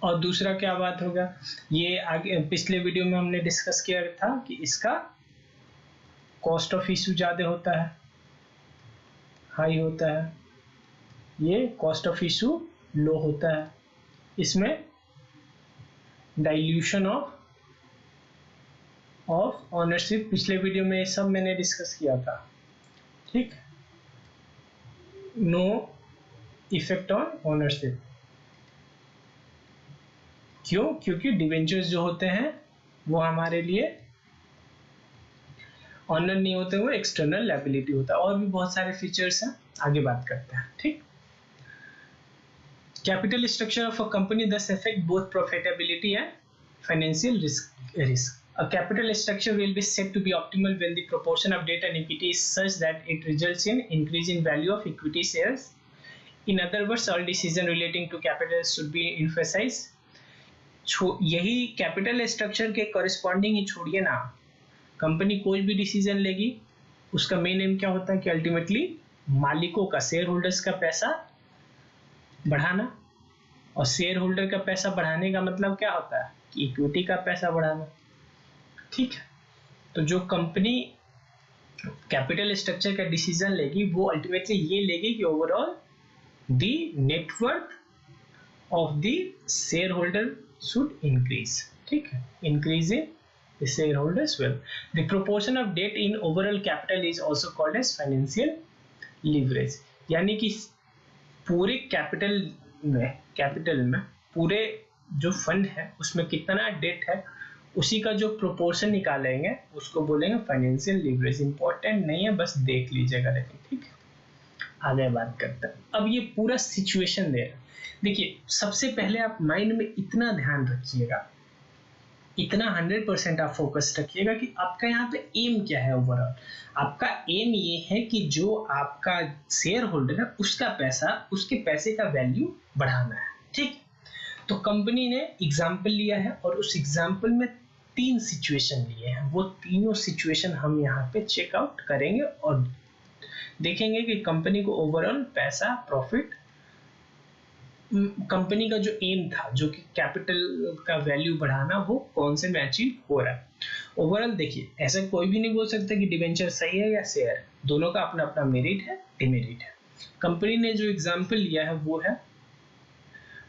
और दूसरा क्या बात होगा, ये आगे पिछले वीडियो में हमने डिस्कस किया था कि इसका कॉस्ट ऑफ इशू ज़्यादा होता है, हाई होता है, ये कॉस्ट ऑफ इशू लो होता है। इसमें डाइल्यूशन ऑफ ऑनरशिप, पिछले वीडियो में ये सब मैंने डिस्कस किया था, ठीक। नो इफेक्ट ऑन ओनरशिप, क्यों? क्योंकि डिवेंचर्स जो होते हैं वो हमारे लिए ऑनर नहीं होते, वो एक्सटर्नल लायबिलिटी होता है। और भी बहुत सारे फीचर्स हैं, आगे बात करते हैं, ठीक। Capital structure of a company thus affect both profitability and financial risk. A capital structure will be said to be optimal when the proportion of debt and equity is such that it results in increase in value of equity shares. In other words, all decision relating to capital should be emphasized. यही capital structure के corresponding ही छोड़िए ना, company कोई भी decision लेगी उसका main M क्या होता है कि अल्टीमेटली मालिकों का, शेयर होल्डर्स का पैसा बढ़ाना। और शेयर होल्डर का पैसा बढ़ाने का मतलब क्या होता है कि इक्विटी का पैसा बढ़ाना, ठीक है। तो जो कंपनी कैपिटल स्ट्रक्चर का डिसीजन लेगी वो अल्टीमेटली ये लेगी कि overall the net worth of the share holder should increase, ठीक है, increase in the shareholders will. The proportion of debt in overall capital is also called as financial leverage. यानी कि पूरे कैपिटल में पूरे जो फंड है उसमें कितना डेट है उसी का जो प्रोपोर्शन निकालेंगे उसको बोलेंगे फाइनेंशियल लीवरेज। इंपॉर्टेंट नहीं है, बस देख लीजिएगा, लेकिन ठीक है। आगे बात करते हैं। अब ये पूरा सिचुएशन दे रहा है, देखिए सबसे पहले आप माइंड में इतना ध्यान रखिएगा, इतना 100% आप फोकस रखिएगा कि आपका यहाँ पे एम क्या है। ओवरऑल आपका एम ये है कि जो आपका शेयर होल्डर है उसका पैसा, उसके पैसे का वैल्यू बढ़ाना है, ठीक। तो कंपनी ने एग्जाम्पल लिया है और उस एग्जाम्पल में 3 सिचुएशन लिए हैं, वो तीनों सिचुएशन हम यहाँ पे चेकआउट करेंगे और देखेंगे कि कंपनी को ओवरऑल पैसा, प्रॉफिट, कंपनी का जो एम था जो कि कैपिटल का वैल्यू बढ़ाना, वो कौन से में अचीव हो रहा है। ओवरऑल देखिए ऐसा कोई भी नहीं बोल सकता कि डिवेंचर सही है या शेयर, दोनों का अपना अपना मेरिट है, डिमेरिट है। कंपनी ने जो एग्जांपल लिया है वो है,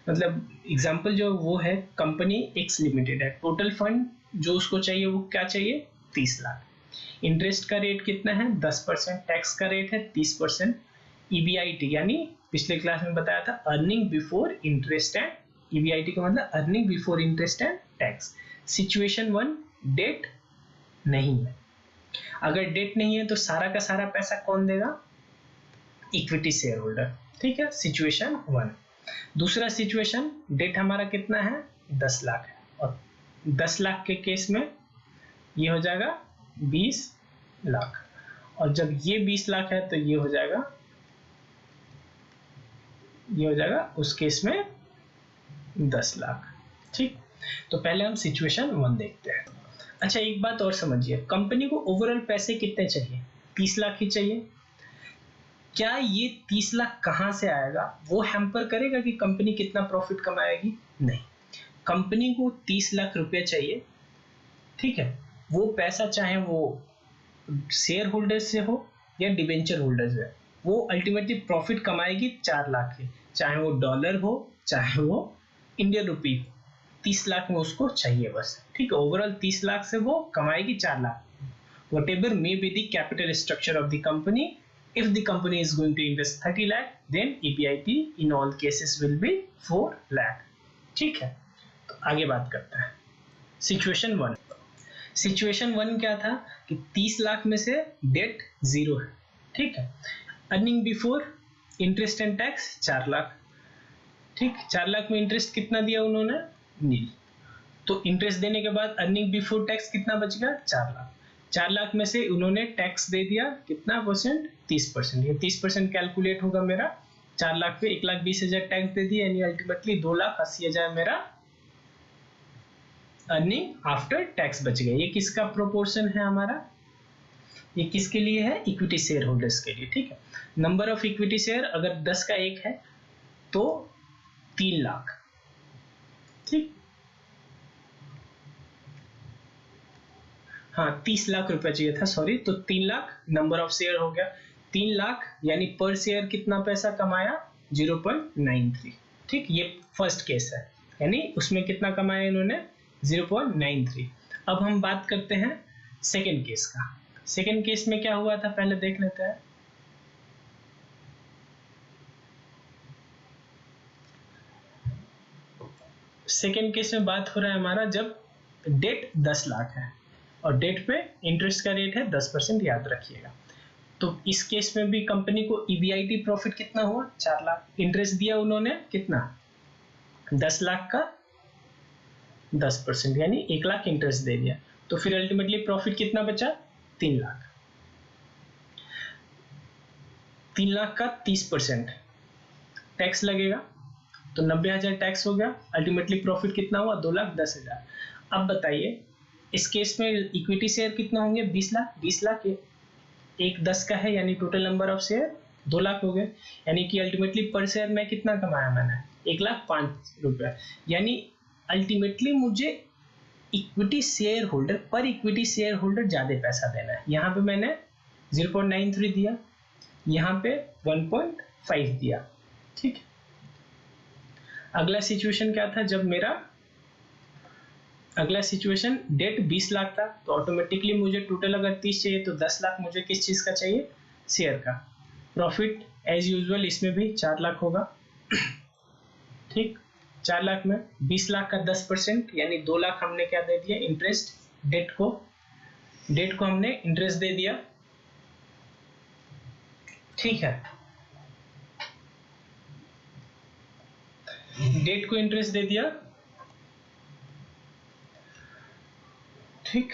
मतलब एग्जांपल जो वो है, कंपनी एक्स लिमिटेड है, टोटल फंड जो उसको चाहिए वो क्या चाहिए 30 लाख, इंटरेस्ट का रेट कितना है 10%, टैक्स का रेट है 30%, ईबीआईटी यानी पिछले क्लास में बताया था earning before interest and, EBIT का मतलब earning before interest and tax. Situation 1 debt नहीं है, अगर डेट नहीं है तो सारा का सारा पैसा कौन देगा, इक्विटी शेयर होल्डर, ठीक है, सिचुएशन 1। दूसरा सिचुएशन डेट हमारा कितना है 10 लाख है और 10 लाख के केस में ये हो जाएगा 20 लाख, और जब ये 20 लाख है तो ये हो जाएगा उस केस में 10 लाख, ठीक। तो पहले हम सिचुएशन 1 देखते हैं। अच्छा एक बात और समझिए, कंपनी को ओवरऑल पैसे कितने चाहिए, 30 लाख ही चाहिए। क्या ये 30 लाख कहां से आएगा, वो हैम्पर करेगा कि कंपनी कितना प्रॉफिट कमाएगी? नहीं, कंपनी को 30 लाख रुपए चाहिए, ठीक है। वो पैसा चाहे वो शेयर होल्डर से हो या डिबेंचर होल्डर से, वो अल्टीमेटली प्रॉफिट कमाएगी 4 लाख की, चाहे वो डॉलर हो चाहे वो इंडियन रुपी, 30 लाख में उसको चाहिए बस, ठीक है। ओवरऑल 30 लाख से वो कमाएगी 4 lakh. Whatever may be the capital structure of the company, if the company is going to invest 30 lakh, then EBIT in all cases will be 4 lakh, ठीक है। तो आगे बात करते हैं सिचुएशन 1। सिचुएशन 1 क्या था कि 30 लाख में से डेट 0 है, ठीक है। Earning before interest and tax 4 lakh, ठीक। 4 लाख में इंटरेस्ट कितना दिया उन्होंने, नील। तो इंटरेस्ट देने के बाद अर्निंग बिफोर टैक्स कितना बच गया 4 लाख। 4 लाख में से उन्होंने टैक्स दे दिया कितना परसेंट, 30%। ये 30% कैलकुलेट होगा मेरा 4 लाख पे 1,20,000 टैक्स दे दिया, यानी अल्टीमेटली 2,80,000 मेरा अर्निंग आफ्टर टैक्स बच गया। ये किसका प्रोपोर्शन है हमारा, ये किसके लिए है, इक्विटी शेयर होल्डर्स के लिए, ठीक है। नंबर ऑफ इक्विटी शेयर अगर 10 का 1 है तो 3 लाख, ठीक, हाँ 30 लाख रुपए चाहिए था, सॉरी, तो 3 लाख नंबर ऑफ शेयर हो गया, 3 लाख यानी पर शेयर कितना पैसा कमाया, 0.93। ठीक, ये फर्स्ट केस है, यानी उसमें कितना कमाया इन्होंने, 0.93। अब हम बात करते हैं सेकेंड केस का। सेकेंड केस में क्या हुआ था पहले देख लेते हैं। सेकेंड केस में बात हो रहा है हमारा जब डेट 10 लाख है और डेट पे इंटरेस्ट का रेट है 10%, याद रखिएगा। तो इस केस में भी कंपनी को ईबीआईटी प्रॉफिट कितना हुआ, 4 लाख। इंटरेस्ट दिया उन्होंने कितना, 10 लाख का 10%, यानी 1 लाख इंटरेस्ट दे दिया। तो फिर अल्टीमेटली प्रॉफिट कितना बचा, 3 लाख। 3 लाख का 30% टैक्स लगेगा, तो 90,000 टैक्स हो गया। अल्टीमेटली प्रॉफिट कितना हुआ, 2,10,000। अब बताइए इस केस में इक्विटी शेयर कितना होंगे, 20 लाख। 20 लाख एक 10 का है, यानी total number of share 2 lakh हो गए, यानी कि अल्टीमेटली पर शेयर में कितना कमाया मैंने, 1,05,000 यानी अल्टीमेटली मुझे इक्विटी शेयर होल्डर पर इक्विटी शेयर होल्डर ज्यादा पैसा देना है। यहाँ पे मैंने 0.93 दिया, यहाँ पे 1.5 दिया। ठीक, अगला सिचुएशन क्या था, जब मेरा अगला सिचुएशन डेट 20 लाख था, तो ऑटोमेटिकली मुझे टोटल अगर 30 चाहिए तो 10 लाख मुझे किस चीज का चाहिए, शेयर का। प्रॉफिट एज यूजुअल इसमें भी 4 लाख होगा। ठीक, 4 लाख में 20 लाख का 10% यानी 2 लाख हमने क्या दे दिया, इंटरेस्ट। डेट को हमने इंटरेस्ट दे दिया। ठीक है, डेट को इंटरेस्ट दे दिया। ठीक,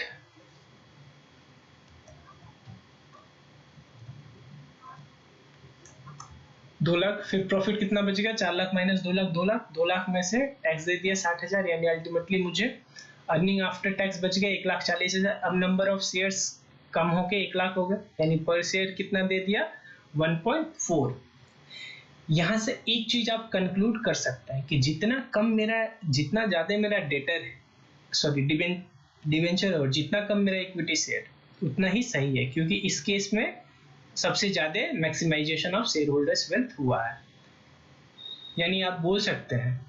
2 लाख, फिर प्रॉफिट कितना बचेगा, 4 लाख माइनस 2 लाख, 2 लाख। 2 लाख में से टैक्स दे दिया 60,000, यानी अल्टीमेटली मुझे अर्निंग आफ्टर टैक्स बच गया 1,40,000। अब नंबर ऑफ शेयर्स कम होके 1 लाख हो गए, यानी पर शेयर कितना दे दिया, 1.4। यहां से एक चीज आप कंक्लूड कर सकते हैं कि जितना ज्यादा मेरा डेटर है, सॉरी डिवेंचर, और जितना कम मेरा इक्विटी शेयर उतना ही सही है, क्योंकि इस केस में सबसे ज्यादा maximization of share holders wealth हुआ है। यानी आप बोल सकते हैं,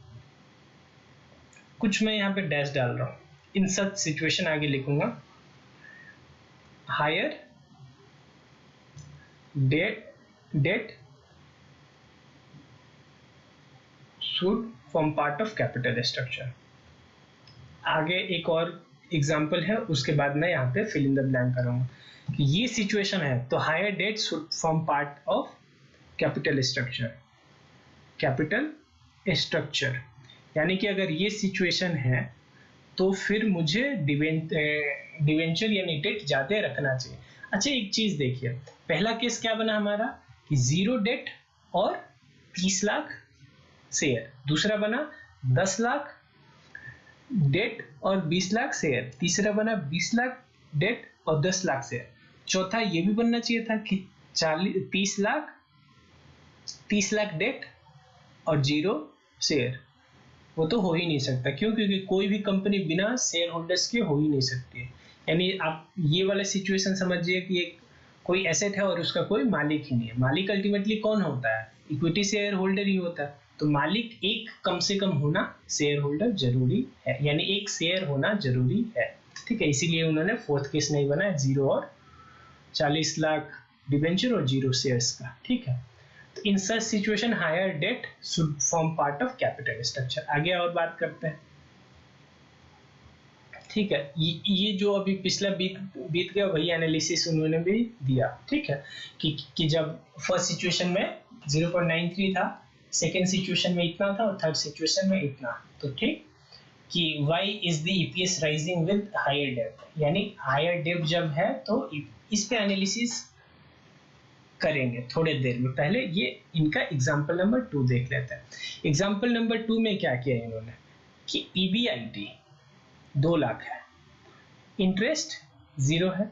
कुछ मैं यहाँ पे डैश डाल रहा हूं, इन सच सिचुएशन आगे लिखूंगा, higher debt should form part of capital structure. आगे एक और एग्जाम्पल है, उसके बाद मैं यहाँ पे फिल इन द ब्लैंक करूंगा कि ये सिचुएशन है, तो higher debt should form part of capital structure. यानी कि अगर ये सिचुएशन है तो फिर मुझे डिवेंचर यानी डेट ज्यादा रखना चाहिए। अच्छा, एक चीज देखिए, पहला केस क्या बना हमारा कि 0 डेट और 30 लाख शेयर। दूसरा बना 10 लाख डेट और 20 लाख शेयर। तीसरा बना 20 लाख डेट और 10 लाख शेयर। चौथा ये भी बनना चाहिए था कि 30 लाख डेट और 0 शेयर। वो तो हो ही नहीं सकता, क्यों, क्योंकि कोई भी कंपनी बिना शेयर होल्डर्स के हो ही नहीं सकती है। यानी आप ये वाला सिचुएशन समझिए कि एक कोई एसेट है और उसका कोई मालिक ही नहीं है। मालिक अल्टीमेटली कौन होता है, इक्विटी शेयर होल्डर ही होता है। तो मालिक एक कम से कम होना शेयर होल्डर जरूरी है, यानी एक शेयर होना जरूरी है। ठीक है, इसीलिए उन्होंने फोर्थ केस नहीं बनाया, 0 और 40 लाख डिबेंचर और 0 शेयर्स का। ठीक है, तो in such situation higher debt should form part of capital structure. आगे और बात करते हैं। ठीक है, ये जो अभी पिछला बीत गया वही एनालिसिस उन्होंने भी दिया। ठीक है, कि जब फर्स्ट सिचुएशन में 0.93 था, सेकेंड सिचुएशन में इतना था और थर्ड सिचुएशन में इतना। तो ठीक, कि why is the EPS rising with higher depth, यानी हायर डेप्थ जब है तो इस पे एनालिसिस करेंगे थोड़ी देर में। पहले ये इनका एग्जाम्पल नंबर 2 देख लेते हैं। एग्जाम्पल नंबर 2 में क्या किया इन्होंने कि ईबीआईटी 2 लाख है, इंटरेस्ट 0 है,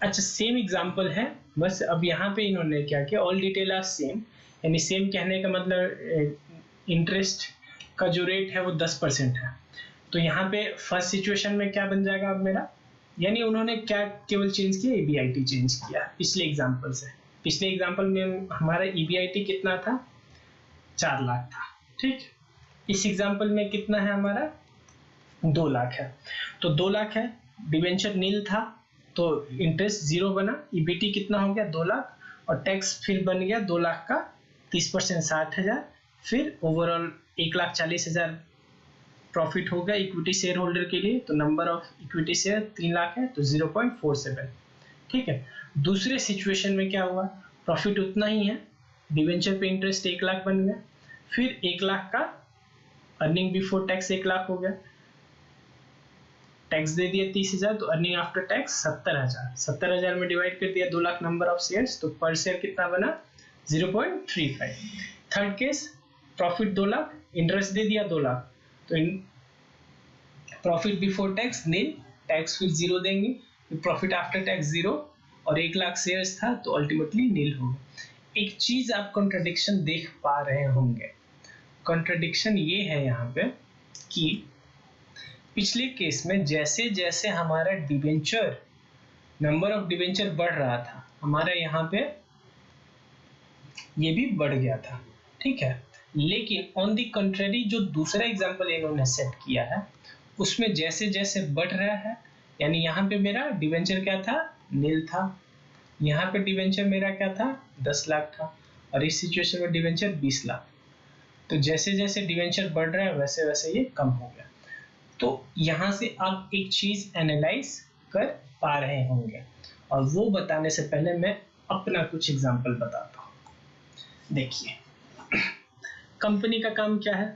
अच्छा सेम एग्जांपल है, बस अब यहाँ पे इन्होंने क्या किया, ऑल डिटेल आर सेम, यानी सेम कहने का मतलब इंटरेस्ट का जो रेट है वो 10% है। तो यहाँ पे फर्स्ट सिचुएशन में क्या बन जाएगा अब मेरा, यानी उन्होंने क्या केवल चेंज किया, ईबीआईटी चेंज किया पिछले एग्जांपल से। पिछले एग्जांपल में हमारा ईबीआईटी कितना था, 4 लाख था, ठीक। इस एग्जांपल में कितना है हमारा, 2 लाख है। तो 2 लाख है, डिवेंचर नील था तो इंटरेस्ट 0 बना, ईबीटी कितना हो गया 2 लाख, और टैक्स फिर बन गया 2 लाख का 30% 60,000, फिर ओवरऑल 1,40,000 प्रॉफिट होगा इक्विटी शेयर होल्डर के लिए। तो number of equity share 3 lakh है, तो 0.47, ठीक है। दूसरे सिचुएशन में क्या हुआ, प्रॉफिट उतना ही है, डिवेंचर पे इंटरेस्ट 1 लाख बन गया, फिर 1 लाख का अर्निंग बिफोर टैक्स 1 लाख हो गया, टैक्स दे दिया 30,000, तो अर्निंग आफ्टर टैक्स 70,000, 70,000 में डिवाइड कर दिया 2 लाख नंबर ऑफ शेयर्स, तो पर शेयर कितना बना 0.35। Third case, profit 2 lakh, interest दे दिया 2 लाख, तो profit before tax nil, tax फिर 0 देंगे, प्रॉफिट आफ्टर टैक्स 0, और 1 लाख शेयर्स था तो अल्टीमेटली नील होगा। एक चीज आप कॉन्ट्रडिक्शन देख पा रहे होंगे, कॉन्ट्रडिक्शन ये है यहाँ पे कि पिछले केस में जैसे जैसे हमारा डिवेंचर, नंबर ऑफ डिवेंचर बढ़ रहा था, हमारा यहाँ पे ये भी बढ़ गया था, ठीक है। लेकिन ऑन दी कंट्रेरी जो दूसरा एग्जांपल इन्होंने सेट किया है उसमें जैसे जैसे बढ़ रहा है, यानी यहाँ पे मेरा डिवेंचर क्या था, नील था, यहाँ पे डिवेंचर मेरा क्या था 10 लाख था, और इस सिचुएशन में डिवेंचर 20 लाख। तो जैसे जैसे डिवेंचर बढ़ रहा है वैसे वैसे ये कम हो गया। तो यहाँ से आप एक चीज एनालाइज कर पा रहे होंगे, और वो बताने से पहले मैं अपना कुछ एग्जांपल बताता हूँ। देखिए कंपनी का काम क्या है,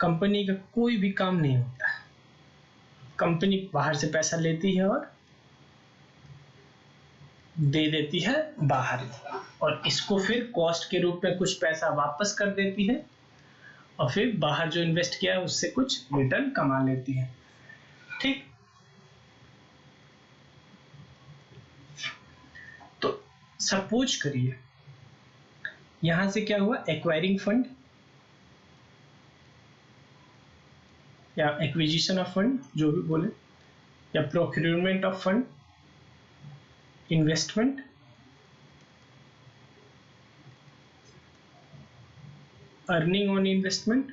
कंपनी का कोई भी काम नहीं होता है, कंपनी बाहर से पैसा लेती है और दे देती है बाहर, और इसको फिर कॉस्ट के रूप में कुछ पैसा वापस कर देती है, और फिर बाहर जो इन्वेस्ट किया है उससे कुछ रिटर्न कमा लेती है, ठीक। तो सपोज करिए यहां से क्या हुआ, एक्वायरिंग फंड या एक्विजिशन ऑफ फंड जो भी बोले, या procurement of fund, investment, earning on investment,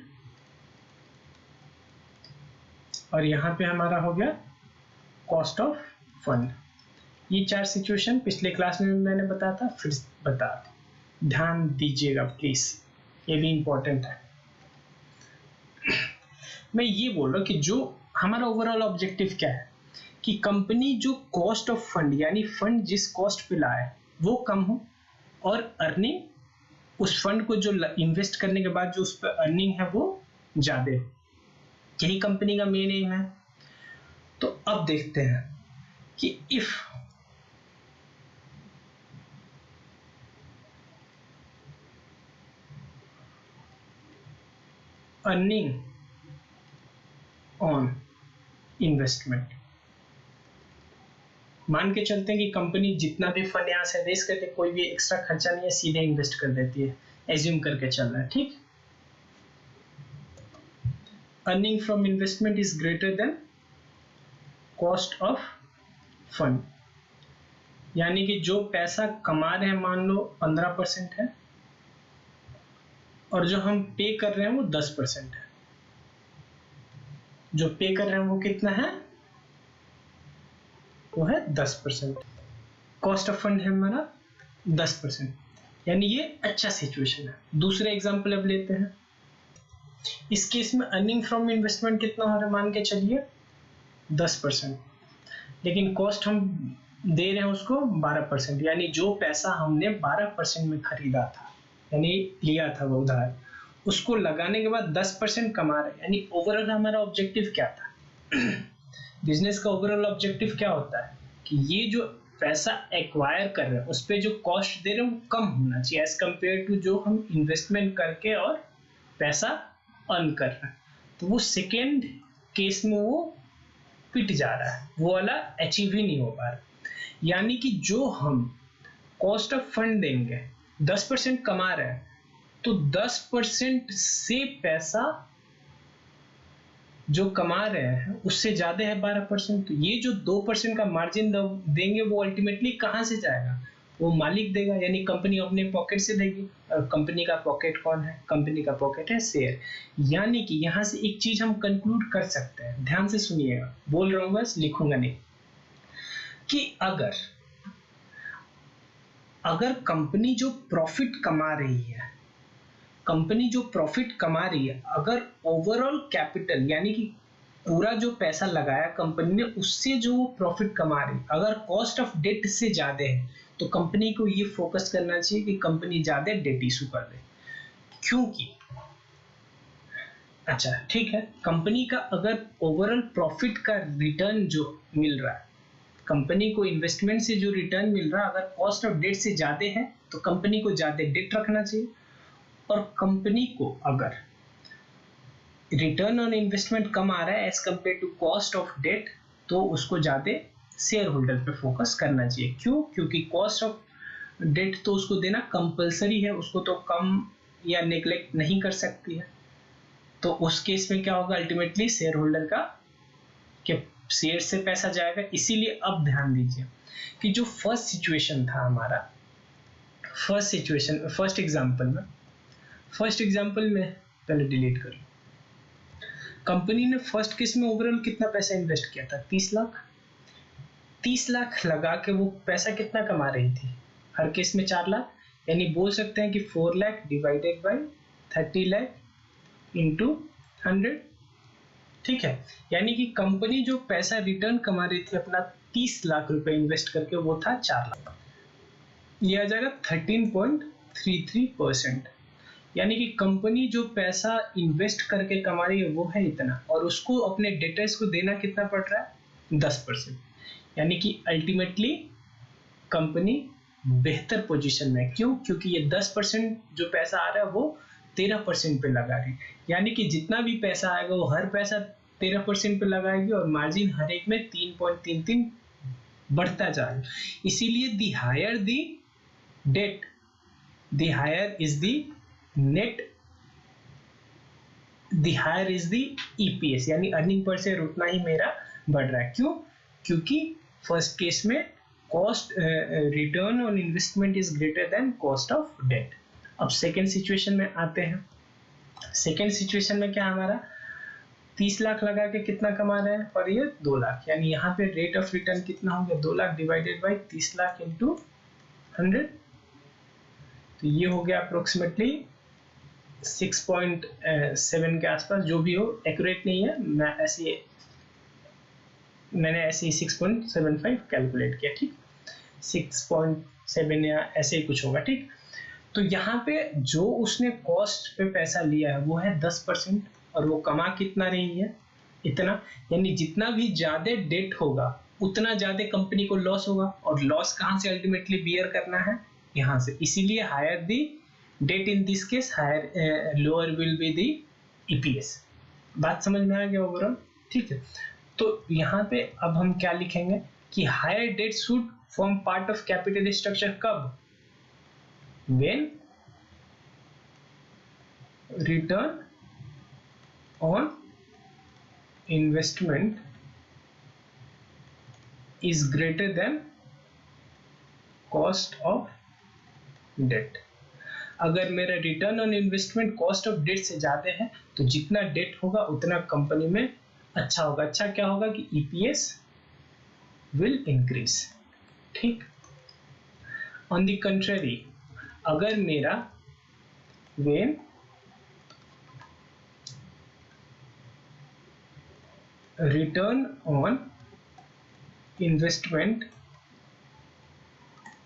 और यहां पे हमारा हो गया कॉस्ट ऑफ फंड। ये 4 सिचुएशन पिछले क्लास में मैंने बताया था, फिर बता दो, ध्यान दीजिएगा प्लीज, ये भी इंपॉर्टेंट है। मैं ये बोल रहा हूं कि जो हमारा ओवरऑल ऑब्जेक्टिव क्या है कि कंपनी जो कॉस्ट ऑफ फंड, यानी फंड जिस कॉस्ट पे लाए वो कम हो, और अर्निंग उस फंड को जो इन्वेस्ट करने के बाद जो उस पर अर्निंग है वो ज्यादा हो, यही कंपनी का मेन एम है। तो अब देखते हैं कि इफ अर्निंग ऑन इन्वेस्टमेंट, मान के चलते हैं कि कंपनी जितना भी फंड यहां से रेस करके कोई भी एक्स्ट्रा खर्चा नहीं है, सीधे इन्वेस्ट कर देती है, एज्यूम करके चल रहा है, ठीक। Earning from investment is greater than cost of fund, यानी कि जो पैसा कमा रहे हैं मान लो 15% है, और जो हम पे कर रहे हैं वो 10% है। जो पे कर रहे हैं वो कितना है, वो है 10%। कॉस्ट ऑफ फंड है हमारा 10%, यानी ये अच्छा सिचुएशन है। दूसरे एग्जांपल अब लेते हैं, इस केस में अर्निंग फ्रॉम इन्वेस्टमेंट कितना हो रहा है, मान के चलिए 10%, लेकिन कॉस्ट हम दे रहे हैं उसको 12%, यानी जो पैसा हमने 12% में खरीदा था, यानी लिया था वो उधार, उसको लगाने के बाद 10% कमा रहे हैं। यानी ओवरऑल हमारा ऑब्जेक्टिव क्या था, बिजनेस का ओवरऑल ऑब्जेक्टिव क्या होता है कि ये जो पैसा एक्वायर कर रहे हैं उस पर जो कॉस्ट दे रहे हैं वो कम होना चाहिए एज कंपेयर टू जो हम इन्वेस्टमेंट करके और पैसा अर्न कर रहे हैं। तो वो सेकेंड केस में वो पिट जा रहा है, वो वाला अचीव ही नहीं हो पा रहा। यानी कि जो हम कॉस्ट ऑफ फंड देंगे 10% कमा रहे हैं, तो 10% से पैसा जो कमा रहे हैं उससे ज्यादा है 12%। तो ये जो 2% का मार्जिन देंगे वो अल्टीमेटली कहां से जाएगा? वो मालिक देगा, यानी कंपनी अपने पॉकेट से देगी। और कंपनी का पॉकेट कौन है? कंपनी का पॉकेट है शेयर। यानी कि यहां से एक चीज हम कंक्लूड कर सकते हैं, ध्यान से सुनिएगा, बोल रहा हूं बस, लिखूंगा नहीं, कि अगर कंपनी जो प्रॉफिट कमा रही है, अगर ओवरऑल कैपिटल यानी कि पूरा जो पैसा लगाया कंपनी ने उससे जो प्रॉफिट कमा रही, अगर कॉस्ट ऑफ डेट से ज्यादा है, तो कंपनी को ये फोकस करना चाहिए कि कंपनी ज्यादा डेट इशू कर दे। क्योंकि अच्छा ठीक है, कंपनी का अगर ओवरऑल प्रॉफिट का रिटर्न जो मिल रहा है, कंपनी को इन्वेस्टमेंट से जो रिटर्न मिल रहा है, अगर कॉस्ट ऑफ डेट से ज्यादा है तो कंपनी को ज्यादा डेट रखना चाहिए। और कंपनी को अगर रिटर्न ऑन इन्वेस्टमेंट कम आ रहा है as compare to cost of debt, तो उसको ज्यादा शेयर होल्डर पे फोकस करना चाहिए। क्यों? क्योंकि कॉस्ट ऑफ डेट तो उसको देना कंपलसरी है, उसको तो कम या नेग्लेक्ट नहीं कर सकती है। तो उस केस में क्या होगा? अल्टीमेटली शेयर होल्डर का के शेयर से पैसा जाएगा। इसीलिए अब ध्यान दीजिए कि जो फर्स्ट सिचुएशन था हमारा, फर्स्ट एग्जांपल में पहले डिलीट करो। कंपनी ने फर्स्ट केस में ओवरऑल कितना पैसा इन्वेस्ट किया था? 30 लाख। 30 लाख लगा के वो पैसा कितना कमा रही थी? हर केस में 4 लाख। यानी बोल सकते हैं कि 4 lakh divided by 30 lakh into 100। ठीक है, यानी कि कंपनी जो पैसा रिटर्न कमा रही थी अपना 30 लाख रुपए इन्वेस्ट करके, वो था 4 लाख। यह आ जाएगा 13.33%। यानी कि कंपनी जो पैसा इन्वेस्ट करके कमा रही है वो है इतना, और उसको अपने डेटर्स को देना कितना पड़ रहा है? 10%। यानी कि अल्टीमेटली कंपनी बेहतर पोजीशन में है। क्यों? क्योंकि ये 10% जो पैसा आ रहा है वो 13% पे लगा रही है। यानी कि जितना भी पैसा आएगा वो हर पैसा 13% पे लगाएगी, और मार्जिन हर एक में 3.33 बढ़ता जा रहा है। इसीलिए the higher the debt, the higher is the net, the higher is the EPS, यानी अर्निंग पर शेयर उतना ही मेरा बढ़ रहा है। क्यों? क्योंकि फर्स्ट केस में cost return on investment is greater than cost of debt. अब सेकेंड सिचुएशन में आते हैं। सेकेंड सिचुएशन में क्या हमारा 30 लाख लगा के कितना कमा रहे हैं, और ये 2 लाख। यानी यहाँ पे रेट ऑफ रिटर्न कितना हो गया? 2 lakh divided by 30 lakh into 100। तो ये हो गया अप्रोक्सीमेटली 6.7 के आसपास, जो भी हो, एक्यूरेट नहीं है, मैंने ऐसे ही 6.75 कैलकुलेट किया। ठीक, 6.7 या ऐसे ही कुछ होगा। ठीक, तो यहाँ पे जो उसने कॉस्ट पे पैसा लिया है वो है 10%, और वो कमा कितना रही है? इतना। यानी जितना भी ज्यादा डेट होगा उतना ज्यादा कंपनी को लॉस होगा, और लॉस कहाँ से अल्टीमेटली बियर करना है? यहाँ से। इसीलिए higher the debt in this case, higher lower will be the EPS. बात समझ में आ गया ओवरऑल? ठीक है, तो यहाँ पे अब हम क्या लिखेंगे कि higher debt should form part of capital structure कब? when return on investment is greater than cost of debt। अगर मेरा return on investment cost of debt से ज्यादा है तो जितना डेट होगा उतना कंपनी में अच्छा होगा। अच्छा क्या होगा कि ईपीएस विल इंक्रीज। ठीक, ऑन द कंट्री, अगर मेरा when return on investment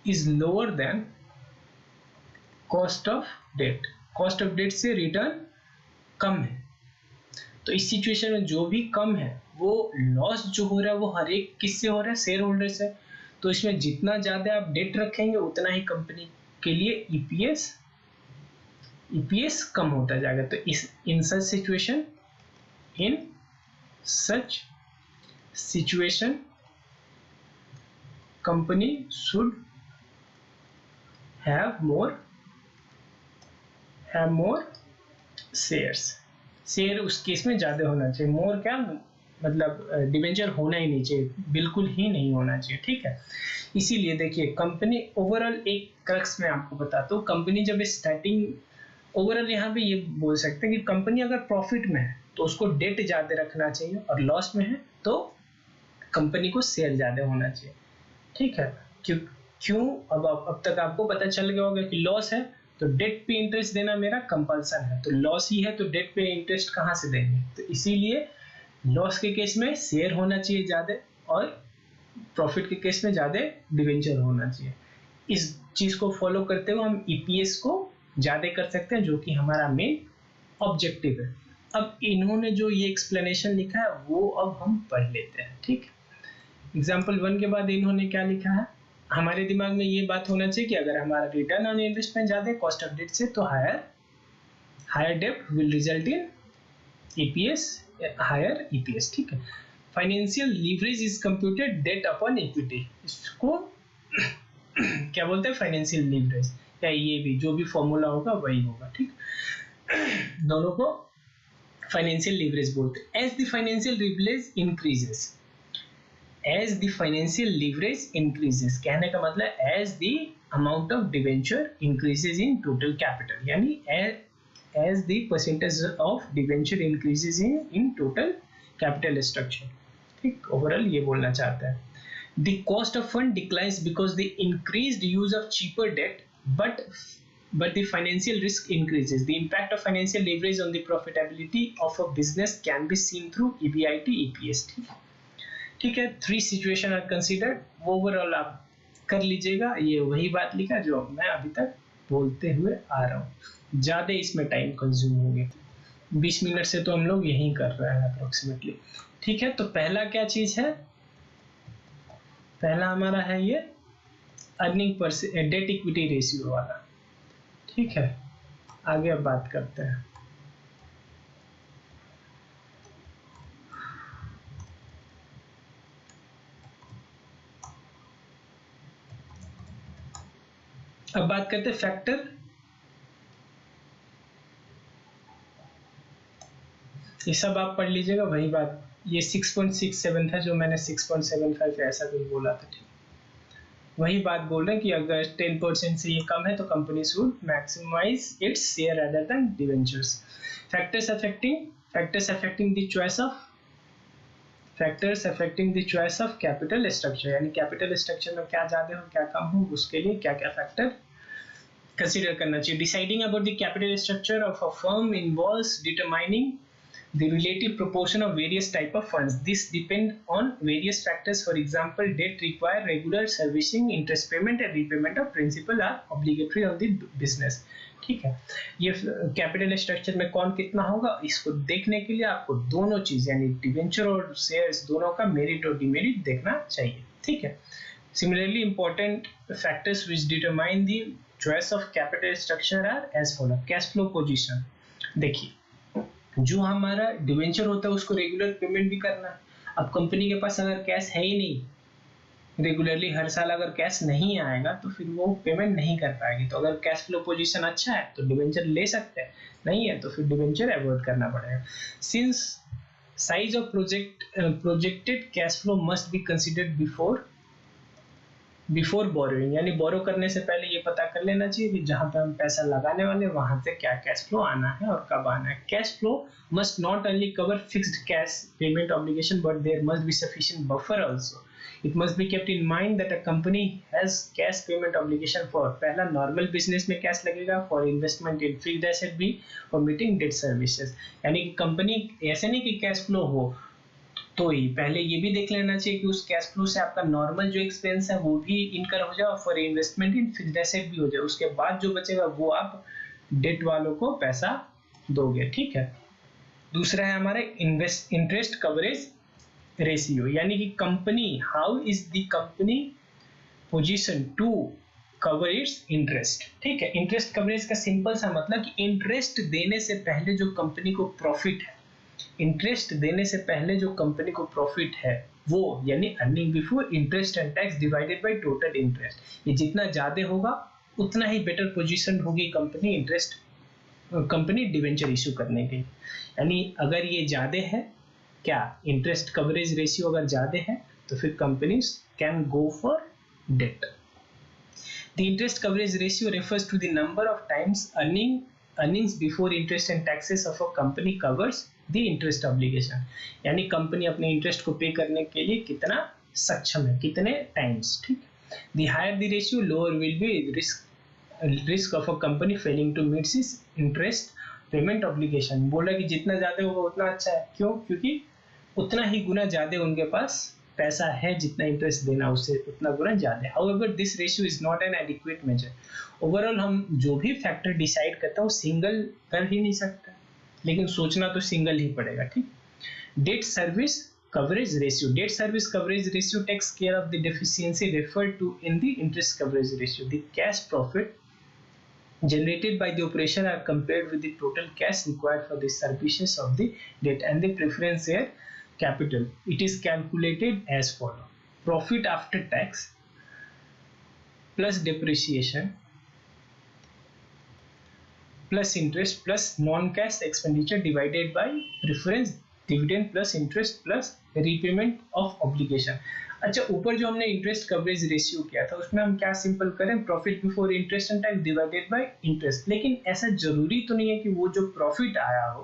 is lower than cost of debt, cost of debt से रिटर्न कम है, तो इस सिचुएशन में जो भी कम है वो लॉस जो हो रहा है वो हर एक किससे हो रहा है? शेयर होल्डर से। तो इसमें जितना ज्यादा आप डेट रखेंगे उतना ही कंपनी के लिए ईपीएस कम होता जाएगा। तो in such situation company should have more share उस केस में ज्यादा होना चाहिए। मोर क्या मतलब डिबेंचर होना ही नहीं चाहिए, बिल्कुल ही नहीं होना चाहिए, ठीक है। इसीलिए देखिए कंपनी ओवरऑल एक क्रक्स में आपको बताता हूँ, कंपनी जब स्टार्टिंग ओवरऑल यहाँ पे ये बोल सकते हैं कि कंपनी अगर प्रॉफिट में है तो उसको डेट ज्यादा रखना चाहिए, और लॉस में है तो कंपनी को शेयर ज्यादा होना चाहिए, ठीक है। क्यों अब तक आपको पता चल गया होगा कि लॉस है तो डेट पे इंटरेस्ट देना मेरा कंपल्सन है, तो लॉस ही है तो डेट पे इंटरेस्ट कहाँ से देंगे, तो इसीलिए लॉस के केस में शेयर होना चाहिए ज्यादा, और प्रॉफिट के केस में ज्यादा डिवेंचर होना चाहिए। इस चीज को फॉलो करते हुए हम ईपीएस को ज्यादा कर सकते हैं, जो कि हमारा मेन ऑब्जेक्टिव है। अब इन्होंने जो ये एक्सप्लेनेशन लिखा है वो अब हम पढ़ लेते हैं, ठीक। एग्जाम्पल 1 के बाद इन्होंने क्या लिखा है, हमारे दिमाग में ये बात होना चाहिए कि अगर हमारा रिटर्न ऑन इन्वेस्टमेंट ज्यादा है कॉस्ट ऑफ डेट से, तो higher debt will result in EPS, higher EPS, ठीक है। Financial leverage is computed debt upon equity, इसको क्या बोलते हैं, फाइनेंशियल लीवरेज, या ये भी जो भी फॉर्मूला होगा वही होगा, ठीक। दोनों को फाइनेंशियल लीवरेज बोलते हैं। As the financial leverage increases, as the financial leverage increases, कहने का मतलब as the amount of debenture increases in total capital, यानी as the percentage of debenture increases in total capital structure, ठीक। Overall ये बोलना चाहता है। The cost of fund declines because the increased use of cheaper debt, but the financial risk increases. The impact of financial leverage on the profitability of a business can be seen through EBIT, EPS, ठीक है। 3 situation are considered, overall आप कर लीजिएगा, ये वही बात लिखा जो मैं अभी तक बोलते हुए आ रहा हूँ, ज्यादा इसमें टाइम कंज्यूम होगी, 20 मिनट से तो हम लोग यही कर रहे हैं अप्रोक्सीमेटली, ठीक है। तो पहला क्या चीज है, पहला हमारा है ये earning per debt equity ratio वाला, ठीक है। आगे अब बात करते हैं। अब बात करते हैं फैक्टर, ये सब आप पढ़ लीजिएगा, वही बात, ये 6.67 था जो मैंने 6.75 ऐसा कुछ बोला था, ठीक। वही बात बोल रहे हैं कि अगर 10% से ये कम है तो company should maximize its share other than debentures. Factors affecting the choice of capital structure, यानी कैपिटल स्ट्रक्चर में क्या ज्यादा हो क्या कम हो, उसके लिए क्या क्या फैक्टर कंसीडर करना चाहिए। Deciding about the capital structure of a firm involves determining the relative proportion of various type of funds. This depend on various factors. For example, debt require regular servicing, interest payment and repayment of principal are obligatory on the business, ठीक है। ये capital structure में कौन कितना होगा, इसको देखने के लिए आपको दोनों चीज यानी डिवेंचर और शेयर्स दोनों का मेरिट और डिमेरिट देखना चाहिए, ठीक है। Similarly, important factors which determine the choice of capital structure are as follows. Cash flow position, देखिए जो हमारा डिवेंचर होता है उसको रेगुलर पेमेंट भी करना है। अब कंपनी के पास अगर कैश है ही नहीं, रेगुलरली हर साल अगर कैश नहीं आएगा तो फिर वो पेमेंट नहीं कर पाएगी। तो अगर कैश फ्लो पोजीशन अच्छा है तो डिवेंचर ले सकते हैं, नहीं है तो फिर डिवेंचर अवॉइड करना पड़ेगा। Since size of projected cash flow must be considered before borrowing, यानी बोरो करने से पहले ये पता कर लेना चाहिए कि जहां पे हम पैसा लगाने वाले वहां से क्या कैश फ्लो आना है और कब आना है। Cash flow must not only cover fixed cash payment obligation but there must be sufficient buffer also. It must be kept in mind that a company has cash payment obligation for, पहला normal business में cash लगेगा, for investment in fixed asset भी, और meeting date services. यानी कि company ऐसे नहीं कि कैश फ्लो हो तो ही पहले ये भी देख लेना चाहिए कि उस कैश फ्लो से आपका नॉर्मल जो एक्सपेंस है वो भी इनकर हो जाए और for investment in fixed asset भी हो जाए, उसके बाद जो बचेगा वो आप डेट वालों को पैसा दोगे, ठीक है। दूसरा है हमारे इंटरेस्ट कवरेज रेशियो, यानी कि company how is the company position to cover its interest, ठीक है। इंटरेस्ट कवरेज का सिंपल सा मतलब कि इंटरेस्ट देने से पहले जो कंपनी को प्रॉफिट है, इंटरेस्ट देने से पहले जो कंपनी को प्रॉफिट है वो यानी earning before interest and tax divided by total interest, ये जितना ज्यादा होगा उतना ही बेटर पोजीशन होगी कंपनी डिवेंचर इशू करने के। यानी अगर ये ज्यादा है, क्या इंटरेस्ट कवरेज रेशियो अगर ज्यादा है, तो फिर companies can go for debt. The interest coverage ratio refers to the number of times earnings before interest and taxes of a company covers the interest obligation। यानी कंपनी अपने interest को पे करने के लिए कितना सक्षम है, कितने टाइम्स, ठीक। The higher the ratio, lower will be risk of a company failing to meet its interest payment obligation। बोला कि जितना ज्यादा होगा उतना अच्छा है, क्यों? क्योंकि उतना ही गुना ज्यादा उनके पास पैसा है, जितना इंटरेस्ट देना उससे उतना गुना ज्यादा है। However, this ratio is not an adequate measure। Overall हम जो भी फैक्टर डिसाइड करते हैं वो सिंगल कर ही नहीं सकता, लेकिन सोचना तो सिंगल ही पड़ेगा, ठीक। Debt service coverage ratio, debt service coverage ratio takes care of the deficiency referred to in the interest coverage ratio. The cash profit generated by the operation are compared with the total cash required for the services of the debt and the preference share capital. It is calculated as follows: profit after tax plus depreciation plus interest plus non-cash expenditure divided by preference dividend plus interest plus repayment of obligation। अच्छा, ऊपर जो हमने interest coverage ratio किया था उसमें हम क्या simple करें, profit before interest and tax divided by interest. लेकिन ऐसा जरूरी तो नहीं है कि वो जो प्रॉफिट आया हो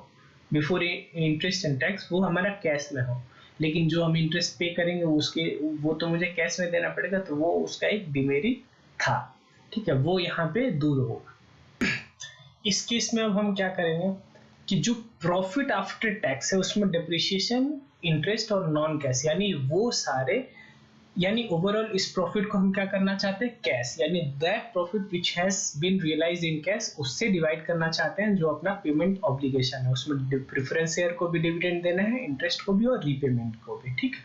बिफोर इंटरेस्ट एंड टैक्स वो हमारा कैश में हो, लेकिन जो हम इंटरेस्ट पे करेंगे उसके वो तो मुझे कैश में देना पड़ेगा, तो वो उसका एक डिमेरिट था, ठीक है, वो यहाँ पे दूर होगा। इस केस में अब हम क्या करेंगे कि जो प्रॉफिट आफ्टर टैक्स है उसमें डिप्रिसिएशन, इंटरेस्ट और नॉन कैश यानी वो सारे, यानी ओवरऑल इस प्रॉफिट को हम क्या करना चाहते हैं, कैश, यानी that profit which has been realised in cash, उससे डिवाइड करना चाहते हैं जो अपना पेमेंट ऑब्लिगेशन है, उसमें प्रेफरेंस शेयर को भी डिविडेंड देना है, इंटरेस्ट को भी और रीपेमेंट को भी, ठीक है।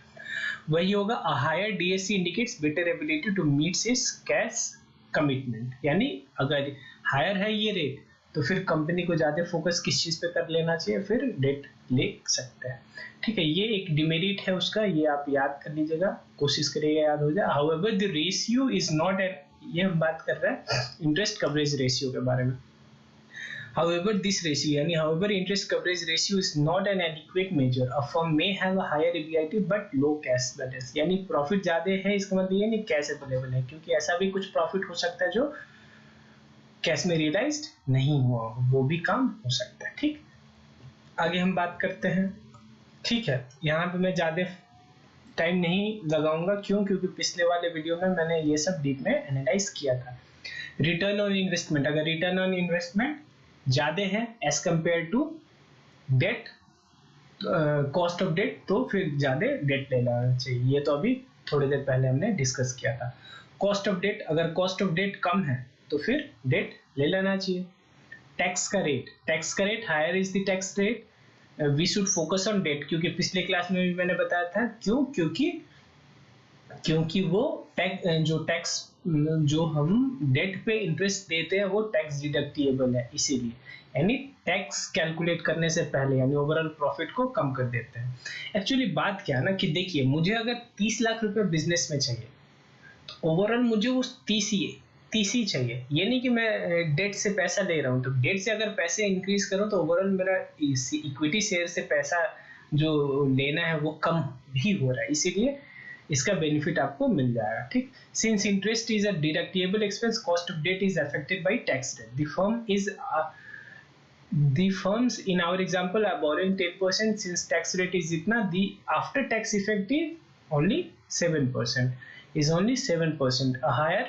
वही होगा a higher DSC indicates better ability to meet its cash commitment. यानी अगर हायर है ये रेट तो फिर कंपनी को ज्यादा फोकस किस चीज पे कर लेना चाहिए, फिर डेट ले सकते हैं, ठीक है। ये एक डिमेरिट है उसका, ये आप याद कर लीजिएगा, कोशिश करिएगा याद हो जाए। However the ratio is not N, ये हम बात कर रहे हैं इंटरेस्ट कवरेज रेशियो के बारे में। हाउएवर दिस रेशियो यानी however interest coverage ratio is not an adequate measure. A firm may have a higher EBIT but low cash balance. यानी प्रॉफिट ज्यादा है इसका मतलब ये नहीं कैश अवेलेबल है, क्योंकि ऐसा भी कुछ प्रॉफिट हो सकता है जो कैश में रियलाइज्ड नहीं हुआ, वो भी काम हो सकता है, ठीक। आगे हम बात करते हैं, ठीक है। यहाँ पे मैं ज्यादा टाइम नहीं लगाऊंगा, क्यों? क्योंकि पिछले वाले वीडियो में मैंने ये सब डीप में एनालाइज किया था। रिटर्न ऑन इन्वेस्टमेंट, अगर रिटर्न ऑन इन्वेस्टमेंट ज्यादा है as compare to debt, cost of debt, तो फिर ज्यादा डेट लेना चाहिए। ये तो अभी थोड़ी देर पहले हमने डिस्कस किया था। कॉस्ट ऑफ डेट, अगर कॉस्ट ऑफ डेट कम है तो फिर डेट ले लेना चाहिए। टैक्स का rate higher is the tax rate, we should focus on debt, क्योंकि पिछले क्लास में भी मैंने बताया था क्यों, क्योंकि वो टैक्स जो हम डेट पे इंटरेस्ट देते हैं वो टैक्स डिडक्टिएबल है, इसीलिए यानी टैक्स कैलकुलेट करने से पहले यानी ओवरऑल प्रॉफिट को कम कर देते हैं। एक्चुअली बात क्या है ना कि देखिए, मुझे अगर 30 लाख रुपए बिजनेस में चाहिए तो ओवरऑल मुझे वो 30 ही चाहिए, ये नहीं कि मैं डेट से पैसा ले रहा हूँ। तो डेट से अगर पैसे इंक्रीज करूँ तो ओवरऑल मेरा इक्विटी शेयर से पैसा जो लेना है वो कम भी हो रहा है, इसीलिए इसका बेनिफिट आपको मिल जाएगा, ठीक। Since interest is a deductible expense, cost of debt is affected by tax rate. The firms in our example are borrowing 10%, since tax rate is itna, the after tax effect is only 7%, a higher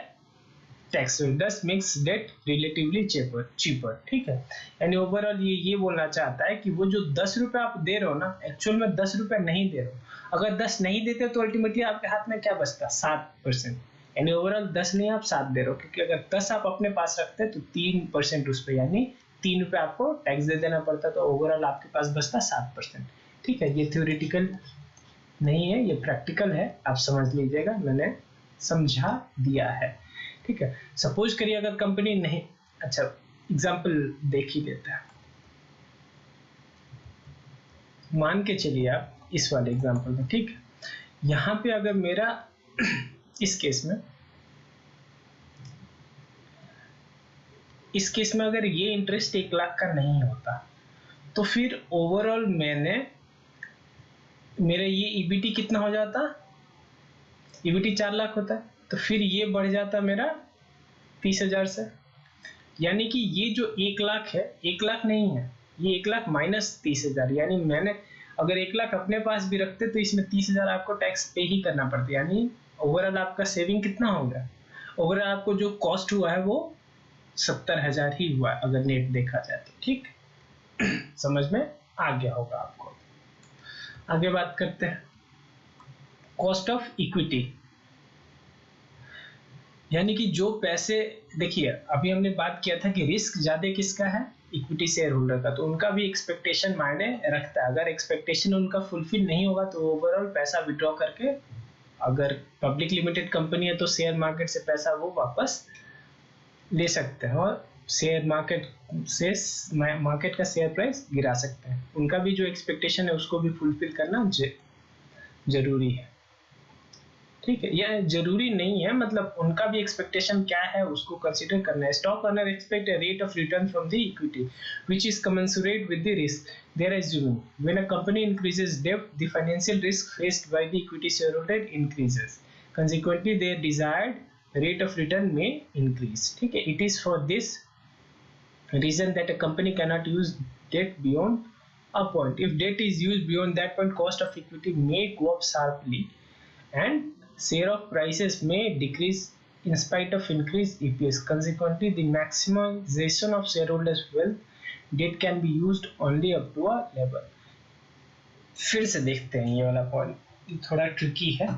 tax rate दस makes date relatively cheaper, ठीक है। यानी overall ये बोलना चाहता है कि वो जो 10 रुपए आप दे रहे हो ना, एक्चुअल में 10 रुपए नहीं दे रहे हो। अगर 10 नहीं देते तो अल्टीमेटली आपके हाथ में क्या बचता, 7%, यानी ओवरऑल 10 नहीं आप 7 दे रहे हो, क्योंकि अगर 10 आप अपने पास रखते तो 3% उस पर यानी 3 रुपए आपको टैक्स दे देना पड़ता, तो ओवरऑल आपके पास बचता 7%, ठीक है। ये थ्योरेटिकल नहीं है, ये प्रैक्टिकल है, आप समझ लीजिएगा, मैंने समझा दिया है, ठीक है। सपोज करिए अगर कंपनी नहीं, अच्छा एग्जांपल देख ही लेते हैं, मान के चलिए आप इस वाले एग्जांपल में, ठीक है। यहाँ पे अगर मेरा इस केस में अगर ये इंटरेस्ट 1 लाख का नहीं होता तो फिर ओवरऑल मेरा ये ईबीटी कितना हो जाता, ईबीटी 4 लाख होता है, तो फिर ये बढ़ जाता मेरा 30,000 से। यानी कि ये जो 1 लाख है, 1 लाख नहीं है, ये 1 लाख माइनस 30,000, यानी मैंने अगर 1 लाख अपने पास भी रखते तो इसमें 30,000 आपको टैक्स पे ही करना पड़ता। यानी ओवरऑल आपका सेविंग कितना हो गया, ओवरऑल आपको जो कॉस्ट हुआ है वो 70,000 ही हुआ अगर नेट देखा जाए तो। ठीक, समझ में आ गया होगा आपको। आगे बात करते हैं कॉस्ट ऑफ इक्विटी। यानी कि जो पैसे, देखिए अभी हमने बात किया था कि रिस्क ज्यादा किसका है, इक्विटी शेयर होल्डर का, तो उनका भी एक्सपेक्टेशन मायने रखता है। अगर एक्सपेक्टेशन उनका फुलफिल नहीं होगा तो ओवरऑल पैसा विड्रॉ करके, अगर पब्लिक लिमिटेड कंपनी है तो शेयर मार्केट से पैसा वो वापस ले सकते हैं और शेयर मार्केट से मार्केट का शेयर प्राइस गिरा सकते हैं। उनका भी जो एक्सपेक्टेशन है उसको भी फुलफिल करना जरूरी है। ठीक है, यह जरूरी नहीं है, मतलब उनका भी एक्सपेक्टेशन क्या है उसको कंसीडर करना है। Stock owner expect a rate of return from the equity which is commensurate with the risk they are assuming. When a company increases डेब्ट the financial risk faced by the equity shareholder increases, consequently their desired rate of return may increase। ठीक है, it is for this reason that a company cannot use debt beyond a point. If debt is used beyond that point, cost of equity may go up sharply and share of prices may decrease in spite of increased EPS. Consequently, the maximization of shareholders' wealth debt can be used only up to a level। फिर से देखते हैं ये वाला point, थोड़ा tricky है।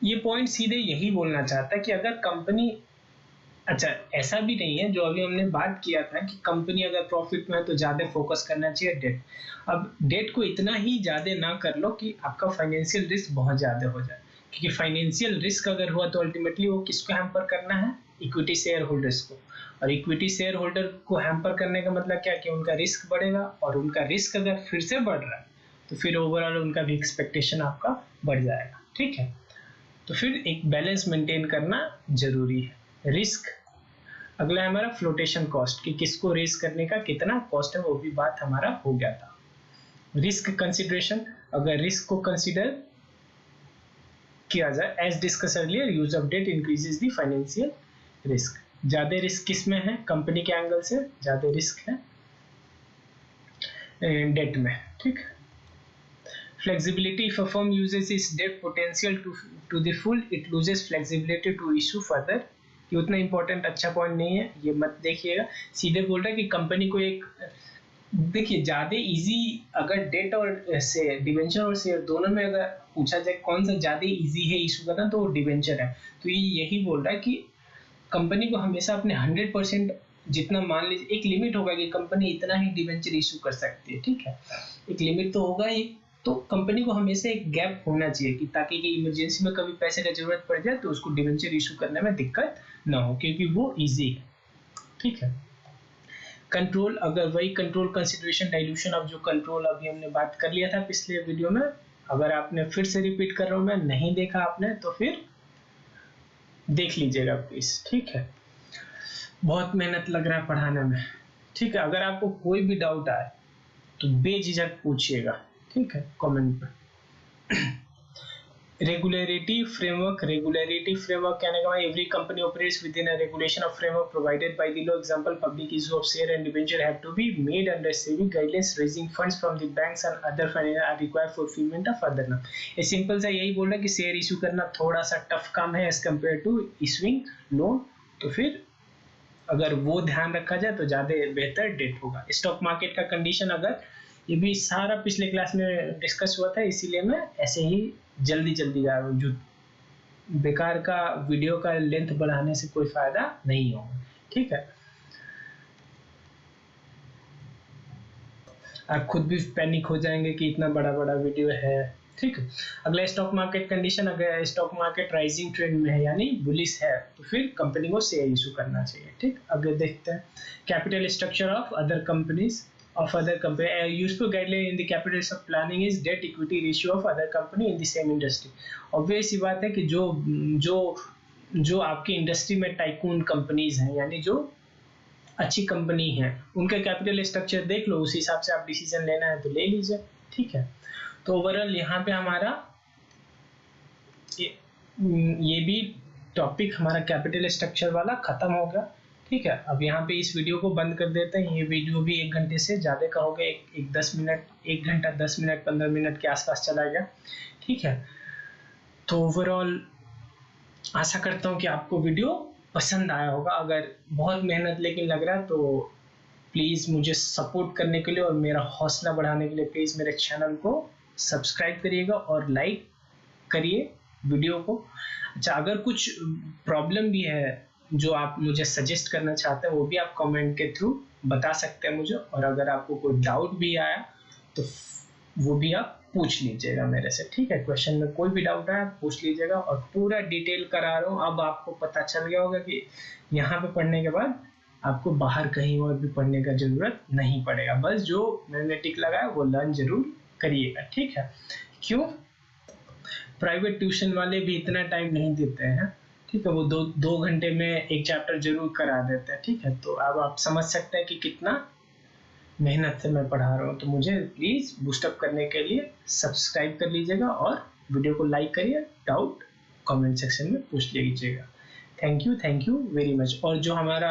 ये point सीधे यही बोलना चाहता है कि अगर कंपनी, अच्छा ऐसा भी नहीं है जो अभी हमने बात किया था कि कंपनी अगर प्रॉफिट में है तो ज्यादा फोकस करना चाहिए डेट। अब डेट को इतना ही ज्यादा ना कर लो कि आपका फाइनेंशियल रिस्क बहुत ज्यादा हो जाए, क्योंकि फाइनेंशियल रिस्क अगर हुआ तो अल्टीमेटली वो किसको हैम्पर करना है, इक्विटी शेयर होल्डर्स को। और इक्विटी शेयर होल्डर को हैम्पर करने का मतलब क्या, कि उनका रिस्क बढ़ेगा, और उनका रिस्क अगर फिर से बढ़ रहा है तो फिर ओवरऑल उनका भी एक्सपेक्टेशन आपका बढ़ जाएगा। ठीक है, तो फिर एक बैलेंस मेंटेन करना जरूरी है। रिस्क, अगला है हमारा फ्लोटेशन कॉस्ट, कि किसको रेस करने का कितना कॉस्ट है, वो भी बात हमारा हो गया था। रिस्क कंसिडरेशन, अगर रिस्क को कंसिडर किया जाए, as discuss earlier use of debt increases the financial risk. ज्यादा रिस्क किस में है, कंपनी के एंगल से ज्यादा रिस्क है डेट में। ठीक, flexibility, if a firm uses its debt potential to the full, it loses flexibility to issue further। ये उतना इंपॉर्टेंट अच्छा पॉइंट नहीं है, ये मत देखिएगा। सीधे बोल रहा है कि कंपनी को एक, देखिए ज्यादा इजी, अगर डेट और से डिवेंचर और शेयर दोनों में अगर पूछा जाए कौन सा ज्यादा इजी है इशू करना, तो वो डिवेंचर है। तो ये यही बोल रहा है कि कंपनी को हमेशा अपने 100% जितना, मान लीजिए एक लिमिट होगा कि कंपनी इतना ही डिवेंचर इशू कर सकती है। ठीक है, एक लिमिट तो होगा ही, तो कंपनी को हमेशा एक गैप होना चाहिए कि ताकि कि इमरजेंसी में कभी पैसे का जरूरत पड़ जाए तो उसको डिवेंचर इशू करने में दिक्कत ना हो, क्योंकि वो इजी है। ठीक है, कंट्रोल, अगर वही कंट्रोल कंसिडरेशन डाइल्यूशन ऑफ, जो कंट्रोल अभी हमने बात कर लिया था पिछले वीडियो में, अगर आपने फिर से रिपीट कर रहा हूं मैं, नहीं देखा आपने तो फिर देख लीजिएगा प्लीज। ठीक है, बहुत मेहनत लग रहा है पढ़ाने में। ठीक है, अगर आपको कोई भी डाउट आए तो बेझिझक पूछिएगा। ठीक है, कमेंट पे। रेगुलेटरी फ्रेमवर्क, रेगुलेटरी फ्रेमवर्क कहने का every company operates within a regulation of framework provided by the law. Example, public issue of share and debenture have to be made under SEBI guidelines. Raising funds from the banks and other finance are required for fulfilment of other नाम। ये simple सा यही बोल रहा है कि share issue करना थोड़ा सा टफ काम है as compare to issuing loan. तो फिर अगर वो ध्यान रखा जाए तो ज्यादा बेहतर डेट होगा। स्टॉक मार्केट का कंडीशन, अगर ये भी सारा पिछले क्लास में डिस्कस हुआ था, इसीलिए मैं ऐसे ही जल्दी जा रहा हूँ। जो बेकार का वीडियो का लेंथ बढ़ाने से कोई फायदा नहीं होगा। ठीक है, आप खुद भी पैनिक हो जाएंगे कि इतना बड़ा वीडियो है। ठीक है, अगला स्टॉक मार्केट कंडीशन, अगर स्टॉक मार्केट राइजिंग ट्रेंड में है यानी बुलिश है तो फिर कंपनी को शेयर इशू करना चाहिए। ठीक, अगर देखते हैं capital structure of other companies. of other company. A useful guideline in the capital stock planning is debt equity ratio of other company in the same industry. Obvious सी बात है कि जो आपकी इंडस्ट्री में टाइकून कंपनीज हैं, यानी जो अच्छी कंपनी है, उनका कैपिटल स्ट्रक्चर देख लो, उस हिसाब से आप डिसीजन लेना है तो ले लीजिए, ठीक है। तो ओवरऑल यहाँ पे हमारा ये भी टॉपिक हमारा कैपिटल स्ट्रक्चर वाला खत्म हो गया, ठीक है। अब यहाँ पे इस वीडियो को बंद कर देते हैं। ये वीडियो भी 1 घंटे से ज़्यादा का हो गया, एक 10 मिनट, 1 घंटा 10 मिनट 15 मिनट के आसपास चला गया, ठीक है। तो ओवरऑल आशा करता हूँ कि आपको वीडियो पसंद आया होगा। अगर बहुत मेहनत लेकिन लग रहा है तो प्लीज़ मुझे सपोर्ट करने के लिए और मेरा हौसला बढ़ाने के लिए प्लीज़ मेरे चैनल को सब्सक्राइब करिएगा और लाइक करिए वीडियो को। अच्छा, अगर कुछ प्रॉब्लम भी है जो आप मुझे सजेस्ट करना चाहते हैं, वो भी आप कमेंट के थ्रू बता सकते हैं मुझे। और अगर आपको कोई डाउट भी आया तो वो भी आप पूछ लीजिएगा मेरे से, ठीक है। क्वेश्चन में कोई भी डाउट आया पूछ लीजिएगा, और पूरा डिटेल करा रहा हूँ। अब आपको पता चल गया होगा कि यहाँ पे पढ़ने के बाद आपको बाहर कहीं और भी पढ़ने का जरूरत नहीं पड़ेगा। बस जो मैंने टिक लगाया वो लर्न जरूर करिएगा, ठीक है। क्यों? प्राइवेट ट्यूशन वाले भी इतना टाइम नहीं देते हैं, ठीक है। वो दो घंटे में एक चैप्टर जरूर करा देते हैं, ठीक है। तो अब आप समझ सकते हैं कि कितना मेहनत से मैं पढ़ा रहा हूँ। तो मुझे प्लीज़ बूस्टअप करने के लिए सब्सक्राइब कर लीजिएगा और वीडियो को लाइक करिए। डाउट कमेंट सेक्शन में पूछ लीजिएगा। Thank you very much. और जो हमारा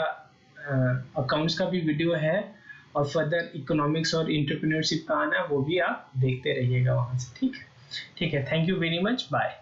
अकाउंट्स का भी वीडियो है और फर्दर इकोनॉमिक्स और एंटरप्रेन्योरशिप का आना है, वो भी आप देखते रहिएगा वहाँ से, ठीक है। Thank you very much, bye.